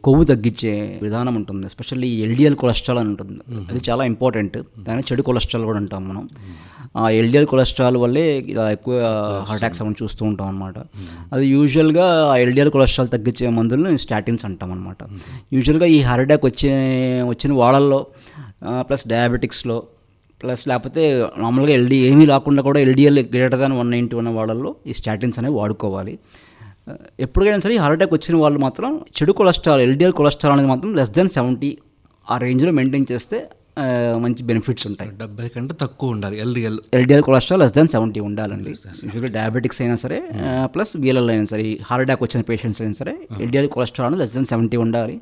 కొవ్వు తగ్గించే విధానం ఉంటుంది, ఎస్పెషల్లీ ఎల్డిఎల్ కొలెస్ట్రాల్ అని ఉంటుంది, అది చాలా ఇంపార్టెంట్. దాన్ని చెడు కొలెస్ట్రాల్ కూడా అంటాం మనం. ఆ ఎల్డిఎల్ కొలెస్ట్రాల్ వల్లే ఇలా ఎక్కువ హార్ట్ అటాక్స్ అవన్నీ చూస్తూ ఉంటాం అనమాట. అది యూజువల్గా ఆ ఎల్డిఎల్ కొలెస్ట్రాల్ తగ్గించే మందులను స్టాటిన్స్ అంటాం అనమాట. యూజువల్గా ఈ హార్ట్ అటాక్ వచ్చిన వాళ్ళల్లో ప్లస్ డయాబెటిక్స్లో ప్లస్ లేకపోతే నార్మల్గా ఏమీ రాకుండా కూడా ఎల్డిఎల్ గ్రేటర్ దాన్ 190 ఉన్న వాళ్ళల్లో ఈ స్టాటిన్స్ అనేవి వాడుకోవాలి. ఎప్పటికైనా సరే హార్ట్ అటాక్ వచ్చిన వాళ్ళు మాత్రం చెడు కొలెస్ట్రాల్, ఎల్డిఎల్ కొలెస్ట్రాల్ అనేది మాత్రం <70 ఆ రేంజ్లో మెయింటైన్ చేస్తే మంచి బెనిఫిట్స్ ఉంటాయి. 70 కంటే తక్కువ ఉండాలి ఎల్డిఎల్ కొలెస్ట్రాల్ <70 ఉండాలండి. యూజువల్గా డయాబెటిక్స్ అయినా సరే ప్లస్ వీఎల్ఎల్ అయినా సరే, హార్ట్ అటాక్ వచ్చిన పేషెంట్స్ అయినా సరే ఎల్డిఎల్ కొలెస్ట్రాల్ అనేది <70 ఉండాలి.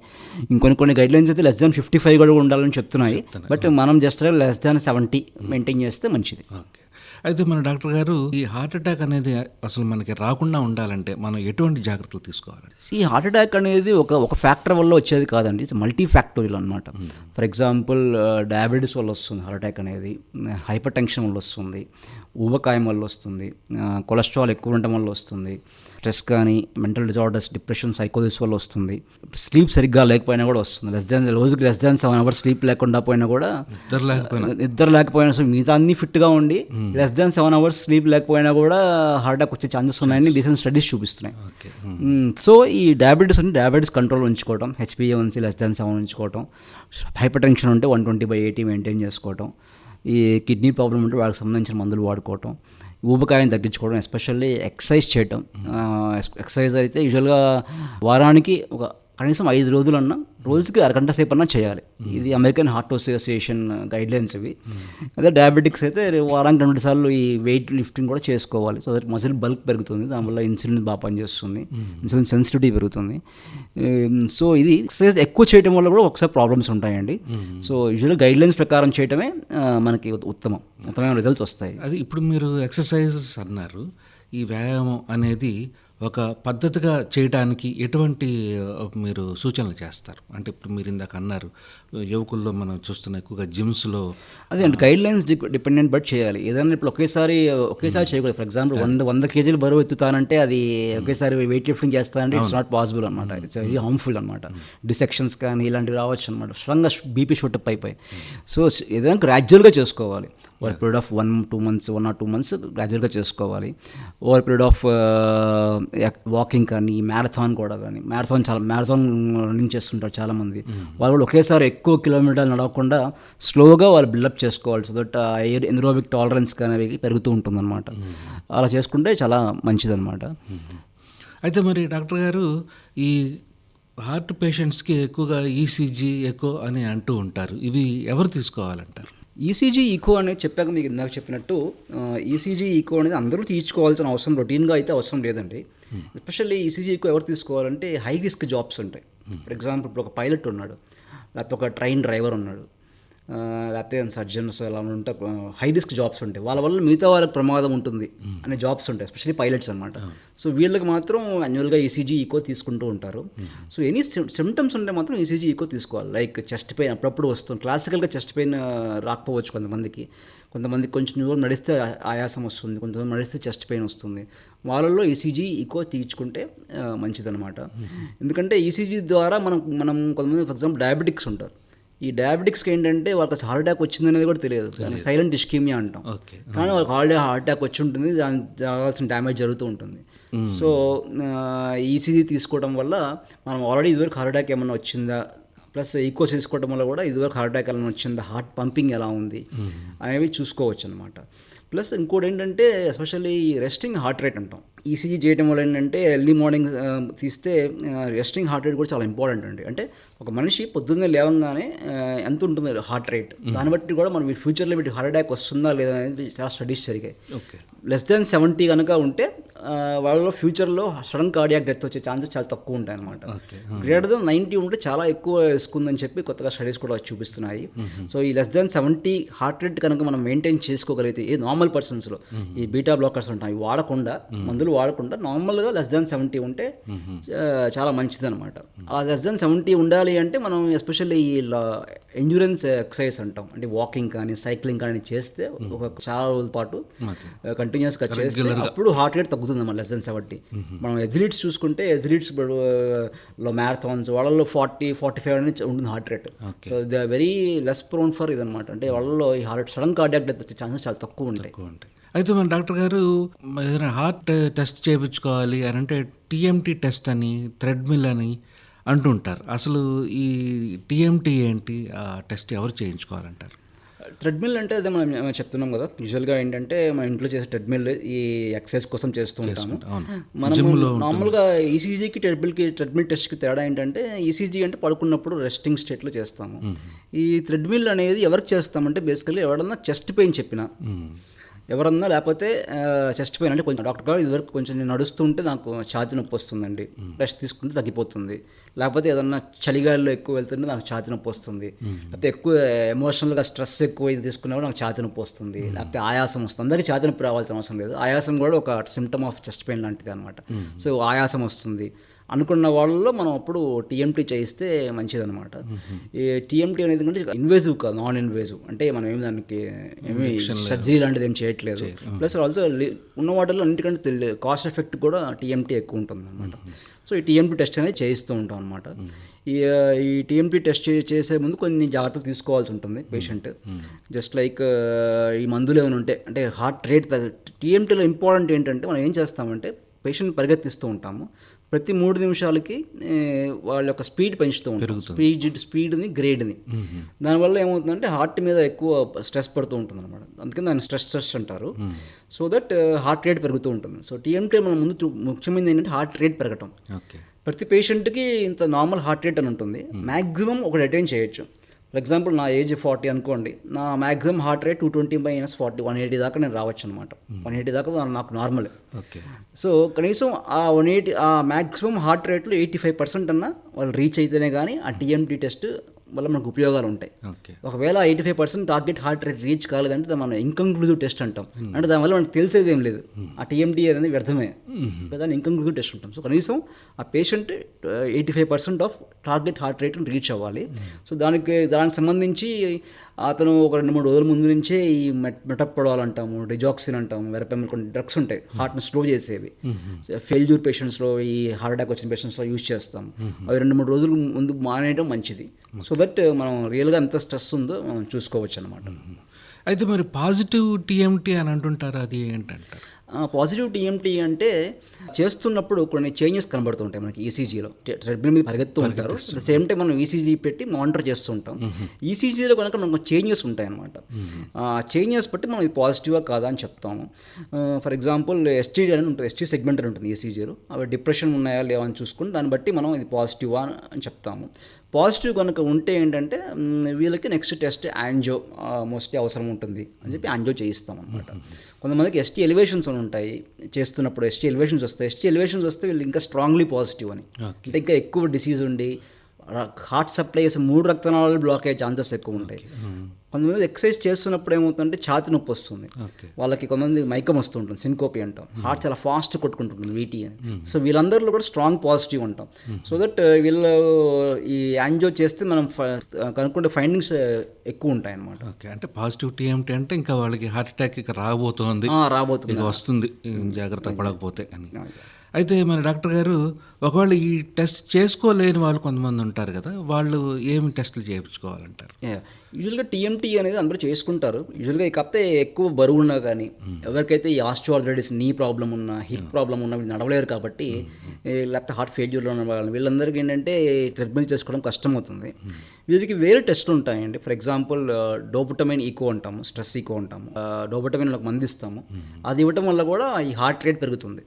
ఇంకొన్ని గైడ్లైన్స్ అయితే <55 కూడా ఉండాలని చెప్తున్నాయి. బట్ మనం జస్ట్ <70 మెయింటైన్ చేస్తే మంచిది. ఓకే. అయితే మన డాక్టర్ గారు ఈ హార్ట్ అటాక్ అనేది అసలు మనకి రాకుండా ఉండాలంటే మనం ఎటువంటి జాగ్రత్తలు తీసుకోవాలి? ఈ హార్ట్ అటాక్ అనేది ఒక ఫ్యాక్టర్ వల్ల వచ్చేది కాదండి, ఇట్స్ మల్టీ ఫ్యాక్టోరియల్ అనమాట. ఫర్ ఎగ్జాంపుల్ డయాబెటీస్ వల్ల వస్తుంది హార్ట్ అటాక్ అనేది, హైపర్ టెన్షన్ వల్ల వస్తుంది, ఊబకాయం వల్ల వస్తుంది, కొలెస్ట్రాల్ ఎక్కువ ఉండటం వల్ల వస్తుంది, స్ట్రెస్ కానీ మెంటల్ డిజార్డర్స్, డిప్రెషన్, సైకోసిస్ వల్ల వస్తుంది, స్లీప్ సరిగ్గా లేకపోయినా కూడా వస్తుంది. రోజుకి <7 hours స్లీప్ లేకుండా పోయినా కూడా, నిద్ర లేకపోయినా మిగతా అన్ని ఫిట్గా ఉండి <7 hours స్లీప్ లేకపోయినా కూడా హార్ట్ అటాక్ వచ్చే ఛాన్సెస్ ఉన్నాయని రీసెంట్ స్టడీస్ చూపిస్తున్నాయి. సో ఈ డయాబెటీస్ కంట్రోల్ ఉంచుకోవటం, HbA1c <7 ఉంచుకోవటం, హైపర్ టెన్షన్ ఉంటే 120/80 మెయింటైన్ చేసుకోవటం, ఈ కిడ్నీ ప్రాబ్లం ఉంటే వాళ్ళకి సంబంధించిన మందులు వాడుకోవటం, ఊబకాయం తగ్గించుకోవడం, ఎస్పెషల్లీ ఎక్సర్సైజ్ చేయటం. ఎక్సర్సైజ్ అయితే యూజువల్గా వారానికి కనీసం 5 రోజులన్నా రోజుకి అరగంట సేపు అన్నా చేయాలి. ఇది అమెరికన్ హార్ట్ అసోసియేషన్ గైడ్లైన్స్ ఇవి. అదే డయాబెటిక్స్ అయితే వారానికి 2 సార్లు ఈ వెయిట్ లిఫ్టింగ్ కూడా చేసుకోవాలి. సో దట్ మజిల్ బల్క్ పెరుగుతుంది, దానివల్ల ఇన్సులిన్ బాగా పనిచేస్తుంది, ఇన్సులిన్ సెన్సిటివిటీ పెరుగుతుంది. సో ఇది ఎక్సర్సైజ్ ఎక్కువ చేయడం వల్ల కూడా ఒకసారి ప్రాబ్లమ్స్ ఉంటాయండి. సో యూజువల్గా గైడ్లైన్స్ ప్రకారం చేయడమే మనకి ఉత్తమమైన రిజల్ట్స్ వస్తాయి. అది ఇప్పుడు మీరు ఎక్సర్సైజెస్ అన్నారు, ఈ వ్యాయామం అనేది ఒక పద్ధతిగా చేయడానికి ఎటువంటి మీరు సూచనలు చేస్తారు? అంటే ఇప్పుడు మీరు ఇందాక అన్నారు, యువకుల్లో మనం చూస్తున్న ఎక్కువగా జిమ్స్‌లో అదే అండి, గైడ్ లైన్స్ డిపెండెంట్ బట్ చేయాలి. ఏదైనా ఇప్పుడు ఒకేసారి చేయకూడదు. ఫర్ ఎగ్జాంపుల్ 100 కేజీలు బరువు ఎత్తుతానంటే అది ఒకేసారి వెయిట్ లిఫ్టింగ్ చేస్తానంటే ఇట్స్ నాట్ పాసిబుల్ అనమాట. ఇట్స్ వెరీ హార్మ్ఫుల్ అనమాట. డిసెక్షన్స్ కానీ ఇలాంటివి రావచ్చు అనమాట. సడన్గా బీపీ షూటప్ అయిపోయి. సో ఏదైనా గ్రాడ్యువల్గా చేసుకోవాలి. Over period of 1 or 2 months గ్రాడ్యువల్గా చేసుకోవాలి. ఓవర్ పీరియడ్ ఆఫ్ వాకింగ్ కానీ, మ్యారథాన్ కూడా కానీ, మ్యారథాన్ రన్నింగ్ చేస్తుంటారు చాలామంది. వాళ్ళు కూడా ఒకేసారి ఎక్కువ కిలోమీటర్లు నడవకుండా స్లోగా వాళ్ళు బిల్డప్ చేసుకోవాలి. సో దట్ ఎన్రోబిక్ టాలరెన్స్ అనేది పెరుగుతూ ఉంటుందన్నమాట. అలా చేసుకుంటే చాలా మంచిదన్నమాట. అయితే మరి డాక్టర్ గారు, ఈ హార్ట్ పేషెంట్స్‌కి ఎక్కువగా ఈసీజీ, ఎకో అని అంటూ ఉంటారు. ఇవి ఎవరు తీసుకోవాలంటారు? ఈసీజీ, ఈకో అనేది చెప్పాక మీకు ఇందాక చెప్పినట్టు ఈసీజీ, ఈకో అనేది అందరూ తీసుకోవాల్సిన అవసరం రొటీన్గా అయితే అవసరం లేదండి. ఎస్పెషల్లీ ఈసీజీ, ఈకో ఎవరు తీసుకోవాలంటే హై రిస్క్ జాబ్స్ ఉంటాయి. ఫర్ ఎగ్జాంపుల్ ఇప్పుడు ఒక పైలట్ ఉన్నాడు, లేకపోతే ఒక ట్రైన్ డ్రైవర్ ఉన్నాడు, లేకపోతే సర్జన్స్ అలా ఉంటే హై రిస్క్ జాబ్స్ ఉంటాయి. వాళ్ళ వల్ల మిగతా వాళ్ళకి ప్రమాదం ఉంటుంది అనే జాబ్స్ ఉంటాయి, ఎస్పెషల్లీ పైలట్స్ అనమాట. సో వీళ్ళకి మాత్రం యాన్యువల్గా ఈసీజీ, ఈకో తీసుకుంటూ ఉంటారు. సో ఎనీ సిమ్టమ్స్ ఉంటే మాత్రం ఈసీజీ, ఈకో తీసుకోవాలి. లైక్ చెస్ట్ పెయిన్ అప్పుడప్పుడు వస్తుంది. క్లాసికల్గా చెస్ట్ పెయిన్ రాకపోవచ్చు కొంతమందికి కొంచెం దూరం నడిస్తే ఆయాసం వస్తుంది, కొంతమంది నడిస్తే చెస్ట్ పెయిన్ వస్తుంది. వాళ్ళల్లో ఈసీజీ, ఈకో తీర్చుకుంటే మంచిదన్నమాట. ఎందుకంటే ఈసీజీ ద్వారా మనం కొంతమంది ఫర్ ఎగ్జాంపుల్ డయాబెటిక్స్ ఉంటారు. ఈ డయాబెటిక్స్కి ఏంటంటే వాళ్ళకి హార్ట్ అటాక్ వచ్చిందనేది కూడా తెలియదు. దాన్ని సైలెంట్ ఇస్కీమియా అంటాం. కానీ వాళ్ళకి ఆల్రెడీ హార్ట్ అటాక్ వచ్చి ఉంటుంది, దానికి కావాల్సిన డ్యామేజ్ జరుగుతూ ఉంటుంది. సో ఈసీజీ తీసుకోవడం వల్ల మనం ఆల్రెడీ ఇదివరకు హార్ట్ అటాక్ ఏమైనా వచ్చిందా, ప్లస్ ఈకో చేసుకోవడం వల్ల కూడా ఇదివరకు హార్ట్ అటాక్ ఏమైనా వచ్చిందా, హార్ట్ పంపింగ్ ఎలా ఉంది అనేవి చూసుకోవచ్చు అనమాట. ప్లస్ ఇంకోటి ఏంటంటే ఎస్పెషల్లీ రెస్టింగ్ హార్ట్ రేట్ అంటాం. ఈసీజీ చేయడం వల్ల ఏంటంటే ఎర్లీ మార్నింగ్ తీస్తే రెస్టింగ్ హార్ట్ రేట్ కూడా చాలా ఇంపార్టెంట్ అండి. అంటే ఒక మనిషి పొద్దున్నే లేవగానే ఎంత ఉంటుంది హార్ట్ రేట్, దాన్ని బట్టి కూడా మనం ఫ్యూచర్లో వీటి హార్ట్ అటాక్ వస్తుందా లేదా అనేది చాలా స్టడీస్ జరిగాయి. లెస్ దెన్ 70 కనుక ఉంటే వాళ్ళలో ఫ్యూచర్లో సడన్ కార్డియాక్ డెత్ వచ్చే ఛాన్సెస్ చాలా తక్కువ ఉంటాయి అనమాట. గ్రేటర్ దెన్ 90 ఉంటే చాలా ఎక్కువ రిస్క్ ఉందని చెప్పి కొత్తగా స్టడీస్ కూడా చూపిస్తున్నాయి. సో ఈ లెస్ దెన్ 70 హార్ట్ రేట్ కనుక మనం మెయింటైన్ చేసుకోగలిగితే, ఏ నార్మల్ పర్సన్స్లో ఈ బీటా బ్లాకర్స్ ఉంటాయి వాడకుండా, మందులు వాడకుండా నార్మల్గా లెస్ దెన్ 70 ఉంటే చాలా మంచిది అనమాట. ఆ లెస్ దెన్ 70 ఉండాలి అంటే మనం ఎస్పెషల్లీ ఈ ఎండ్యూరెన్స్ ఎక్సర్సైజ్ అంటాం, అంటే వాకింగ్ కానీ సైక్లింగ్ కానీ చేస్తే ఒక చాలా రోజుల పాటు కంటిన్యూస్గా చేస్తే అప్పుడు హార్ట్ రేట్ తగ్గుతుంది అన్నమాట లెస్ దెన్ 70. మనం ఎథ్లీట్స్ చూసుకుంటే ఎథ్లీట్స్ ఇప్పుడు మ్యారథాన్స్ వాళ్ళలో 40-45 అనేది ఉంటుంది heart rate. So they are very less prone for ఇదనమాట. అంటే వాళ్ళలో ఈ సడన్ కార్డియాక్ డెత్ వచ్చే ఛాన్సెస్ చాలా తక్కువ ఉంటాయి. అయితే మన డాక్టర్ గారు, ఏదైనా హార్ట్ టెస్ట్ చేయించుకోవాలి అని అంటే టీఎంటీ టెస్ట్ అని, థ్రెడ్మిల్ అని అంటుంటారు. అసలు ఈ టీఎంటీ ఏంటి? ఆ టెస్ట్ ఎవరు చేయించుకోవాలంటారు? ట్రెడ్మిల్ అంటే అదే మనం చెప్తున్నాం కదా, యూజువల్గా ఏంటంటే మన ఇంట్లో చేసే ట్రెడ్మిల్ ఈ ఎక్సర్సైజ్ కోసం చేస్తూ ఉంటాము. మనం నార్మల్గా ఈసీజీకి ట్రెడ్మిల్ టెస్ట్కి తేడా ఏంటంటే, ఈసీజీ అంటే పడుకున్నప్పుడు రెస్టింగ్ స్టేట్లో చేస్తాము. ఈ ట్రెడ్మిల్ అనేది ఎవరికి చేస్తామంటే బేసికల్లీ ఎవరన్నా చెస్ట్ పెయిన్ చెప్పినా, ఎవరన్నా లేకపోతే చెస్ట్ పెయిన్ అంటే కొంచెం డాక్టర్ గారు ఇదివరకు కొంచెం నేను నడుస్తుంటే నాకు ఛాతీ నొప్పి వస్తుందండి, రెస్ట్ తీసుకుంటే తగ్గిపోతుంది, లేకపోతే ఏదన్నా చలిగాలిలో ఎక్కువ వెళ్తుంటే నాకు ఛాతీ నొప్పి వస్తుంది, లేకపోతే ఎక్కువ ఎమోషనల్గా స్ట్రెస్ ఎక్కువ ఇది తీసుకున్నప్పుడు నాకు ఛాతీ నొప్పి వస్తుంది, లేకపోతే ఆయాసం వస్తుంది. అందరికీ ఛాతీ నొప్పి రావాల్సిన అవసరం లేదు. ఆయాసం కూడా ఒక సిమ్టమ్ ఆఫ్ చెస్ట్ పెయిన్ లాంటిది అనమాట. సో ఆయాసం వస్తుంది అనుకున్న వాళ్ళలో మనం అప్పుడు టీఎంటీ చేయిస్తే మంచిదన్నమాట. ఈ టీఎంటీ అనేది అంటే ఇన్వేజివ్ కాదు, నాన్ ఇన్వేజివ్. అంటే మనం ఏమి దానికి ఏమి సర్జరీ లాంటిది ఏం చేయట్లేదు. ప్లస్ ఆల్సో ఉన్న వాటిల్లో అన్నిటికంటే కాస్ట్ ఎఫెక్ట్ కూడా టీఎంటీ ఎక్కువ ఉంటుంది అనమాట. సో ఈ టీఎంటీ టెస్ట్ అనేది చేయిస్తూ ఉంటాం అనమాట. ఈ టీఎంటీ టెస్ట్ చేసే ముందు కొన్ని జాగ్రత్తలు తీసుకోవాల్సి ఉంటుంది పేషెంట్. జస్ట్ లైక్ ఈ మందులు ఏమైనా ఉంటే, అంటే హార్ట్ రేట్ టీఎంటీలో ఇంపార్టెంట్ ఏంటంటే మనం ఏం చేస్తామంటే పేషెంట్ పరిగెత్తిస్తూ ఉంటాము. ప్రతి 3 నిమిషాలకి వాళ్ళ యొక్క స్పీడ్ పెంచుతూ ఉంటాం, స్పీడ్ని గ్రేడ్ని. దానివల్ల ఏమవుతుందంటే హార్ట్ మీద ఎక్కువ స్ట్రెస్ పడుతూ ఉంటుంది అనమాట. అందుకని దాన్ని స్ట్రెస్ అంటారు. సో దట్ హార్ట్ రేట్ పెరుగుతూ ఉంటుంది. సో టీఎంటీ మనం ముందు ముఖ్యమైనది ఏంటంటే హార్ట్ రేట్ పెరగటం. ప్రతి పేషెంట్కి ఇంత నార్మల్ హార్ట్ రేట్ అని ఉంటుంది. మ్యాక్సిమం ఒకటి అటైన్ చేయొచ్చు. ఫర్ ఎగ్జాంపుల్ నా ఏజ్ 40 అనుకోండి, నా మ్యాక్సిమం హార్ట్ రేట్ 220/40 180 దాకా నేను రావచ్చు అనమాట. 180 దాకా నాకు నార్మల్. సో కనీసం ఆ 180 ఆ మ్యాక్సిమం హార్ట్ రేట్లో 85% అన్నా వాళ్ళు రీచ్ అయితేనే కానీ ఆ టీఎంటీ టెస్ట్ వల్ల మనకు ఉపయోగాలు ఉంటాయి. ఓకే. ఒకవేళ 85% టార్గెట్ హార్ట్ రేట్ రీచ్ కాలేదంటే దాన్ని మనం ఇంకంక్లూజివ్ టెస్ట్ అంటాం. అంటే దానివల్ల మనకు తెలిసేది ఏం లేదు, ఆ టీఎంటీ అనేది వ్యర్థమే, దాన్ని ఇంకంక్లూజివ్ టెస్ట్ అంటాం. సో కనీసం ఆ పేషెంట్ 85% ఆఫ్ టార్గెట్ హార్ట్ రేట్ని రీచ్ అవ్వాలి. సో దానికి సంబంధించి అతను ఒక 2-3 రోజుల ముందు నుంచే ఈ మెటప్రోడాల్ అంటాము, డిజాక్సిన్ అంటాము, వెరపెమిల్, కొన్ని డ్రగ్స్ ఉంటాయి హార్ట్ని స్లో చేసేవి. ఫెయిల్యూర్ పేషెంట్స్లో, ఈ హార్ట్ అటాక్ వచ్చిన పేషెంట్స్లో యూజ్ చేస్తాం. అవి 2-3 రోజుల ముందు మానేయడం మంచిది. సో దట్ మనం రియల్గా ఎంత స్ట్రెస్ ఉందో మనం చూసుకోవచ్చు అనమాట. అయితే మరి పాజిటివ్ టీఎంటీ అని అంటుంటారు, అది ఏంటంటారు? పాజిటివ్ టీఎంటీ అంటే చేస్తున్నప్పుడు కొన్ని చేంజెస్ కనబడుతుంటాయి మనకి ఈసీజీలో. ట్రెడ్మిల్ మీద పరిగెత్తూ ఉంటారు, అట్ ద సేమ్ టైం మనం ఈసీజీ పెట్టి మానిటర్ చేస్తూ ఉంటాం. ఈసీజీలో కనుక మనకు చేంజెస్ ఉంటాయి అనమాట. చేంజెస్ బట్టి మనం ఇది పాజిటివా కాదా అని చెప్తాము. ఫర్ ఎగ్జాంపుల్ ఎస్టీడీ అని ఉంటుంది, ఎస్టీ సెగ్మెంట్ అని ఉంటుంది ఈసీజీలో. అవి డిప్రెషన్ ఉన్నాయా లేవా అని చూసుకుని దాన్ని బట్టి మనం ఇది పాజిటివా అని చెప్తాము. పాజిటివ్ కనుక ఉంటే ఏంటంటే వీళ్ళకి నెక్స్ట్ టెస్ట్ యాంజియో మోస్ట్లీ అవసరం ఉంటుంది అని చెప్పి యాంజియో చేయిస్తాం అనమాట. కొంతమందికి ఎస్టీ ఎలివేషన్స్ అని ఉంటాయి, చేస్తున్నప్పుడు ఎస్టీ ఎలివేషన్స్ వస్తాయి. ఎస్టీ ఎలివేషన్స్ వస్తే వీళ్ళు ఇంకా స్ట్రాంగ్లీ పాజిటివ్ అని, అంటే ఇంకా ఎక్కువ డిసీజ్ ఉండి హార్ట్ సప్లై చేసే 3 రక్తనాళాలు బ్లాక్ అయ్యే ఛాన్సెస్ ఎక్కువ ఉంటాయి. కొంతమంది ఎక్సర్సైజ్ చేస్తున్నప్పుడు ఏమవుతుందంటే ఛాతి నొప్పి వస్తుంది వాళ్ళకి, కొంతమంది మైకం వస్తుంటుంది, సిన్కోపి అంటాం, హార్ట్ చాలా ఫాస్ట్ కొట్టుకుంటుంది వీటీ అని. సో వీళ్ళందరిలో కూడా స్ట్రాంగ్ పాజిటివ్ అంటాం. సో దట్ వీళ్ళు ఈ యాంజియో చేస్తే మనం కనుక్కుంటే ఫైండింగ్స్ ఎక్కువ ఉంటాయి అన్నమాట. ఓకే. అంటే పాజిటివ్ టీఎంటీ అంటే ఇంకా వాళ్ళకి హార్ట్ అటాక్ ఇక రాబోతుంది, ఇక వస్తుంది జాగ్రత్త పడకపోతే అని. అయితే మన డాక్టర్ గారు, ఒకవేళ ఈ టెస్ట్ చేసుకోలేని వాళ్ళు కొంతమంది ఉంటారు కదా, వాళ్ళు ఏమి టెస్టులు చేయించుకోవాలంటారు? యూజువల్గా టీఎంటీ అనేది అందరూ చేసుకుంటారు యూజువల్గా. కాకపోతే ఎక్కువ బరువు ఉన్నా కానీ, ఎవరికైతే ఈ ఆస్టియోఆర్థరైటిస్, నీ ప్రాబ్లం ఉన్నా, హిప్ ప్రాబ్లం ఉన్నా, వీళ్ళు నడవలేరు కాబట్టి, లేకపోతే హార్ట్ ఫెయిల్యూర్లో ఉన్న వాళ్ళు, వీళ్ళందరికీ ఏంటంటే ట్రీట్మెంట్ చేసుకోవడం కష్టమవుతుంది. వీరికి వేరే టెస్టులు ఉంటాయండి. ఫర్ ఎగ్జాంపుల్ డోపటమైన్ ఈకో అంటాము, స్ట్రెస్ ఈకో అంటాము. డోపటమైన్ ఒక మంది ఇస్తాము, అది ఇవ్వటం వల్ల కూడా ఈ హార్ట్ రేట్ పెరుగుతుంది.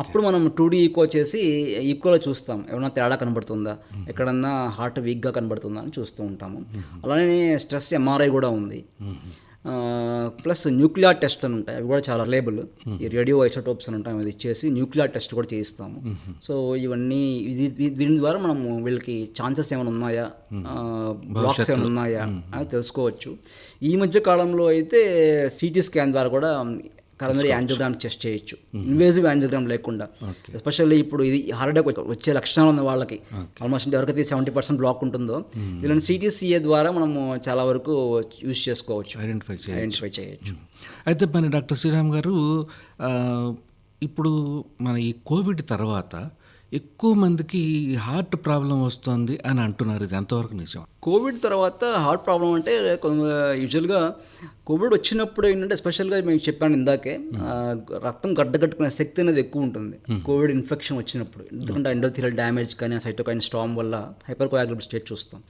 అప్పుడు మనం 2D ఈకో చేసి ఈకోలో చూస్తాం ఏమన్నా తేడా కనబడుతుందా, ఎక్కడన్నా హార్ట్ వీక్గా కనబడుతుందా అని చూస్తూ ఉంటాము. అలానే స్ట్రెస్ ఎంఆర్ఐ కూడా ఉంది. ప్లస్ న్యూక్లియర్ టెస్ట్ అని ఉంటాయి, అవి కూడా చాలా రిలయబుల్. ఈ రేడియో ఐసోటోప్స్ అని ఉంటాయి, అది ఇచ్చేసి న్యూక్లియర్ టెస్ట్ కూడా చేయిస్తాము. సో ఇవన్నీ దీని ద్వారా మనము వీళ్ళకి ఛాన్సెస్ ఏమైనా ఉన్నాయా, బ్లాక్స్ ఏమైనా ఉన్నాయా అని తెలుసుకోవచ్చు. ఈ మధ్య కాలంలో అయితే సిటీ స్కాన్ ద్వారా కూడా కరోనరీ యాంజియోగ్రామ్ టెస్ట్ చేయొచ్చు, ఇన్వేజివ్ యాంజియోగ్రామ్ లేకుండా. ఎస్పెషల్లీ ఇప్పుడు ఇది హార్ట్ అటాక్ వచ్చే లక్షణాలు ఉన్న వాళ్ళకి, ఆల్మోస్ట్ ఎవరికైతే 70% బ్లాక్ ఉంటుందో, వీళ్ళని సిటీసీఏ ద్వారా మనము చాలా వరకు యూజ్ చేసుకోవచ్చు, ఐడెంటిఫై చేయొచ్చు. అయితే మన డాక్టర్ శ్రీరామ్ గారు, ఇప్పుడు మన ఈ కోవిడ్ తర్వాత ఎక్కువ మందికి హార్ట్ ప్రాబ్లం వస్తుంది అని అంటున్నారు, ఇది ఎంతవరకు నిజం? కోవిడ్ తర్వాత హార్ట్ ప్రాబ్లం అంటే యూజువల్గా కోవిడ్ వచ్చినప్పుడు ఏంటంటే, ఎస్పెషల్గా మేము చెప్పాను ఇందాకే, రక్తం గడ్డగట్టుకునే శక్తి అనేది ఎక్కువ ఉంటుంది కోవిడ్ ఇన్ఫెక్షన్ వచ్చినప్పుడు. ఎందుకంటే ఎండోథీలియల్ డ్యామేజ్ కానీ, సైటోకైన్ స్టార్మ్ వల్ల హైపర్ కోయాగులేటెడ్ స్టేట్ చూస్తాం.